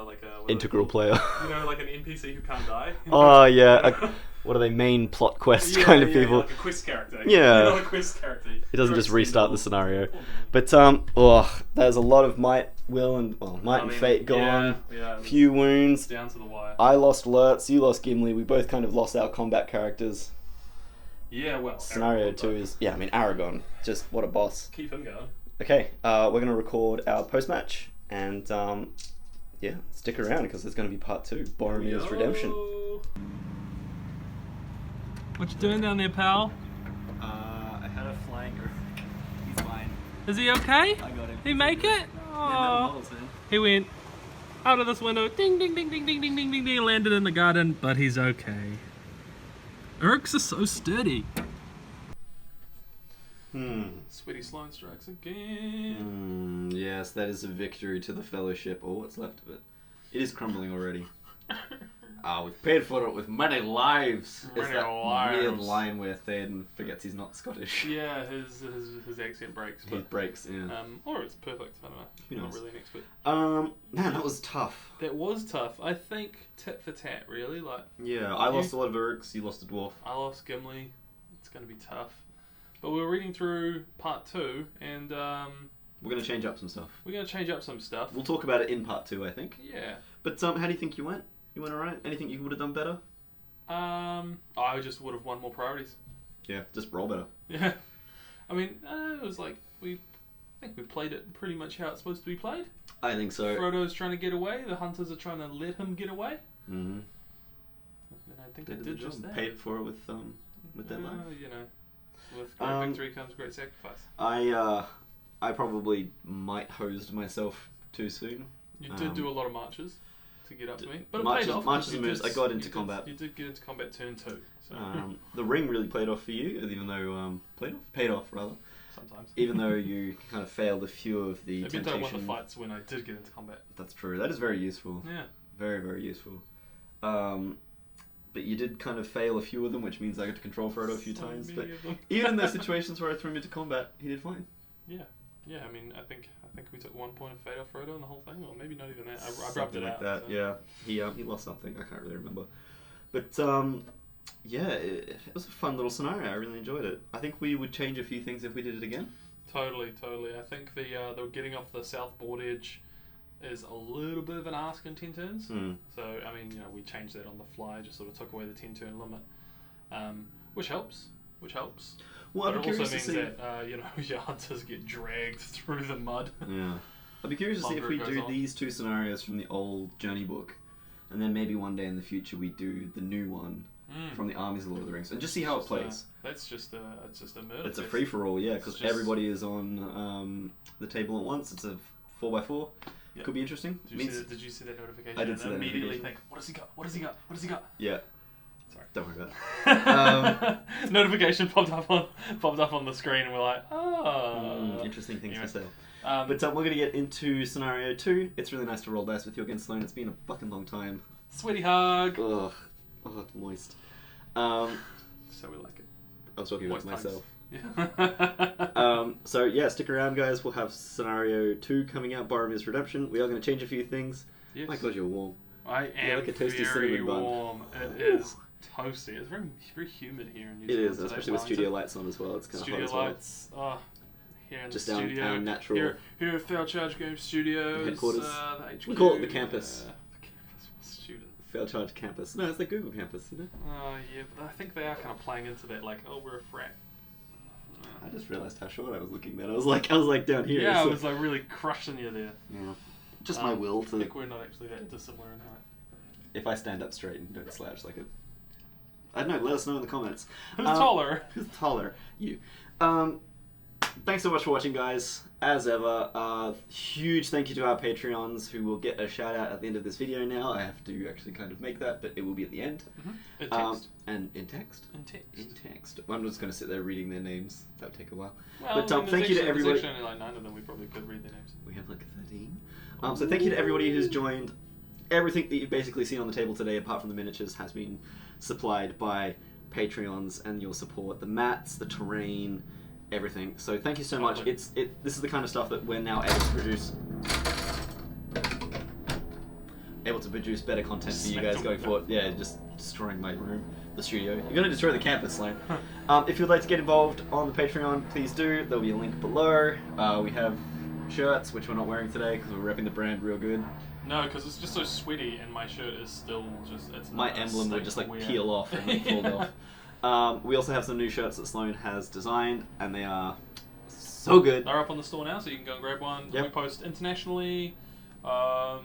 like a Integral player. You know, like an NPC who can't die. Oh yeah, what are they, main plot quest kind of people? Like a quest character. Yeah. You're not a quest character. It doesn't You're just restart the expendable. scenario. But there's a lot of might, will, and might and fate gone. Yeah, Few wounds. down to the wire. I lost Lurtz, you lost Gimli. We both kind of lost our combat characters. Yeah, well. Scenario Aragorn, 2 is Aragorn. Just what a boss. keep him going. Okay, we're gonna record our post match and stick around because there's gonna be part 2, Boromir's Redemption. What you doing down there, pal? I had a flying Uruk. He's fine. Is he okay? I got him. He make it? Oh. He went out of this window, ding, ding, ding, ding, ding, ding, ding, ding, ding, landed in the garden, but he's okay. Uruks are so sturdy. Sweaty Sloane strikes again. Yes, that is a victory to the Fellowship, or what's left of it. It is crumbling already. We've paid for it with many lives. It's Many that lives. weird line where Theoden forgets he's not Scottish. Yeah, his accent breaks, He but breaks, yeah. or it's perfect. I don't know. Who I'm not knows? really an expert. Man, that was tough. That was tough. I think tit for tat, really. Like Yeah, I lost a lot of Uruks, you lost a dwarf. I lost Gimli. It's going to be tough. But we're reading through part 2, and We're going to change up some stuff. we're going to change up some stuff. We'll talk about it in part 2, I think. Yeah. But how do you think you went? You went alright? Anything you would have done better? I just would have won more priorities. Yeah, just roll better. Yeah. I mean, it was like I think we played it pretty much how it's supposed to be played. I think so. Frodo's trying to get away. The hunters are trying to let him get away. Mm-hmm. And I think They they did did the just job. that. Paid for it with their life. You know, with great victory comes great sacrifice. I probably might hosed myself too soon. You did do a lot of marches to get up to me, but marches- it paid off. marches 'cause and you moves, did- I got you into did- combat. You did get into combat turn 2. So The ring really played off for you, even though paid off rather. sometimes. Even though you kind of failed a few of the Maybe I temptation. won the fights when I did get into combat. That's true. That is very useful. Yeah. Very, very useful. But you did kind of fail a few of them, which means I got to control Frodo a few So times. many But of them. even in those situations where I threw him into combat, he did fine. Yeah, I mean, I think we took 1 point of fate off Frodo in the whole thing, or maybe not even that. I rubbed Something it like out. that. so. Yeah, he lost something. I can't really remember. But it was a fun little scenario. I really enjoyed it. I think we would change a few things if we did it again. Totally. I think the getting off the south board edge is a little bit of an ask in 10 turns. So I mean, we changed that on the fly, just sort of took away the 10 turn limit, which helps. Well, But I'd it be also curious to means see. that your hunters get dragged through the mud. Yeah, I'd be curious to see if Longer we it goes do on. these 2 scenarios from the old journey book, and then maybe one day in the future we do the new one from the Armies of Lord of the Rings, and just see how it plays. That's just a murder. It's a fest. free for all, yeah, because It's just- everybody is on the table at once. It's a 4x4. Yeah. Could be interesting. Did you see that notification? I did and see that immediately notification. think, what does he got? Yeah. Sorry. Don't worry about it. Notification popped up on the screen, and we're like, Interesting things anyway. to say. But But we're going to get into scenario 2. It's really nice to roll dice with you against Sloane. It's been a fucking long time. sweaty hug. Ugh. Oh, moist. So we like it. I was talking about Moist myself. Yeah. So yeah, stick around, guys. We'll have scenario 2 coming out, Boromir's Redemption. We are going to change a few things. Yes. My God, you're warm. I Yeah, am like a toasty very cinnamon bun. warm. It is toasty. It's very humid here in New It Zealand. is, today, especially with Wellington. studio lights on as well. It's kind of hot Studio as well. lights. Oh, here in Just the studio. our natural here at Fair Charge Game Studios. headquarters. The HQ. We call it the campus. The campus. Student. Fair Charge campus. No, it's the Google campus, isn't it? Oh yeah, but I think they are kind of playing into that, like, oh, we're a frat. I just realised how short I was looking then. I was like down here. Yeah, so. I was like really crushing you there. Yeah. Just my will I to. think we're not actually that dissimilar in height. If I stand up straight and don't slouch like a. I don't know. Let us know in the comments. Who's taller? Who's taller? You. Thanks so much for watching, guys. As ever, huge thank you to our Patreons who will get a shout out at the end of this video now. I have to actually kind of make that, but it will be at the end. Mm-hmm. In text. And in text? In text. In text. I'm just going to sit there reading their names. That would take a while. Well, But thank you to everybody. There's only like 9 of them. We probably could read their names. We have like 13. So thank you to everybody who's joined. Everything that you've basically seen on the table today, apart from the miniatures, has been supplied by Patreons and your support. The mats, the terrain, everything. So thank you so much. This is the kind of stuff that we're now able to produce. Able to produce better content for you guys going forward. Yeah, just destroying my room, the studio. You're going to destroy the campus, Sloan. If you'd like to get involved on the Patreon, please do. There'll be a link below. We have shirts, which we're not wearing today because we're repping the brand real good. No, because it's just so sweaty, and my shirt is still just. It's my emblem would just like peel off and like fall off. We also have some new shirts that Sloan has designed, and they are so good. They're up on the store now, so you can go and grab one. Yep. We post internationally. A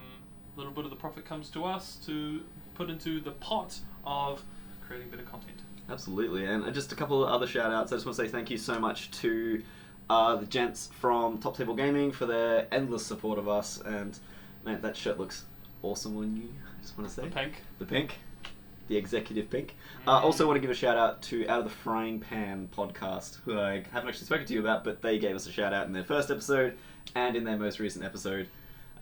little bit of the profit comes to us to put into the pot of creating better content. Absolutely, and just a couple of other shout outs. I just want to say thank you so much to the gents from Top Table Gaming for their endless support of us, and man, that shirt looks awesome on you. I just want to say The pink. The executive pink. Also want to give a shout out to Out of the Frying Pan podcast, who I haven't actually spoken to you about, but they gave us a shout out in their first episode and in their most recent episode,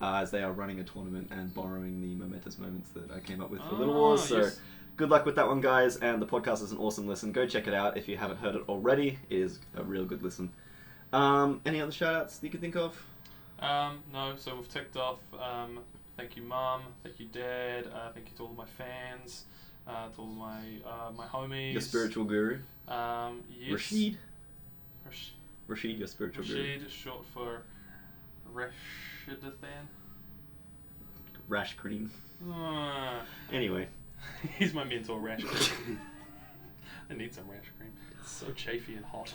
as they are running a tournament and borrowing the momentous moments that I came up with for Little Wars. So yes. Good luck with that one, guys, and the podcast is an awesome listen. Go check it out if you haven't heard it already. It is a real good listen. Any other shout outs that you can think of? No, so we've ticked off thank you Mum, thank you Dad, thank you to all of my fans, to all of my homies. Your spiritual guru? Yes. Rashid? Rashid, your spiritual guru. Rashid is short for Rashidathan. Rash cream. Anyway. He's my mentor, Rash cream. I need some rash cream. It's so chafy and hot.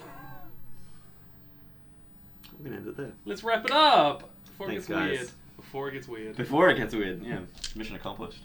We're going to end it there. Let's wrap it up! Before Thanks, it gets guys. weird. Before it gets weird. Before it gets weird, yeah. Mission accomplished.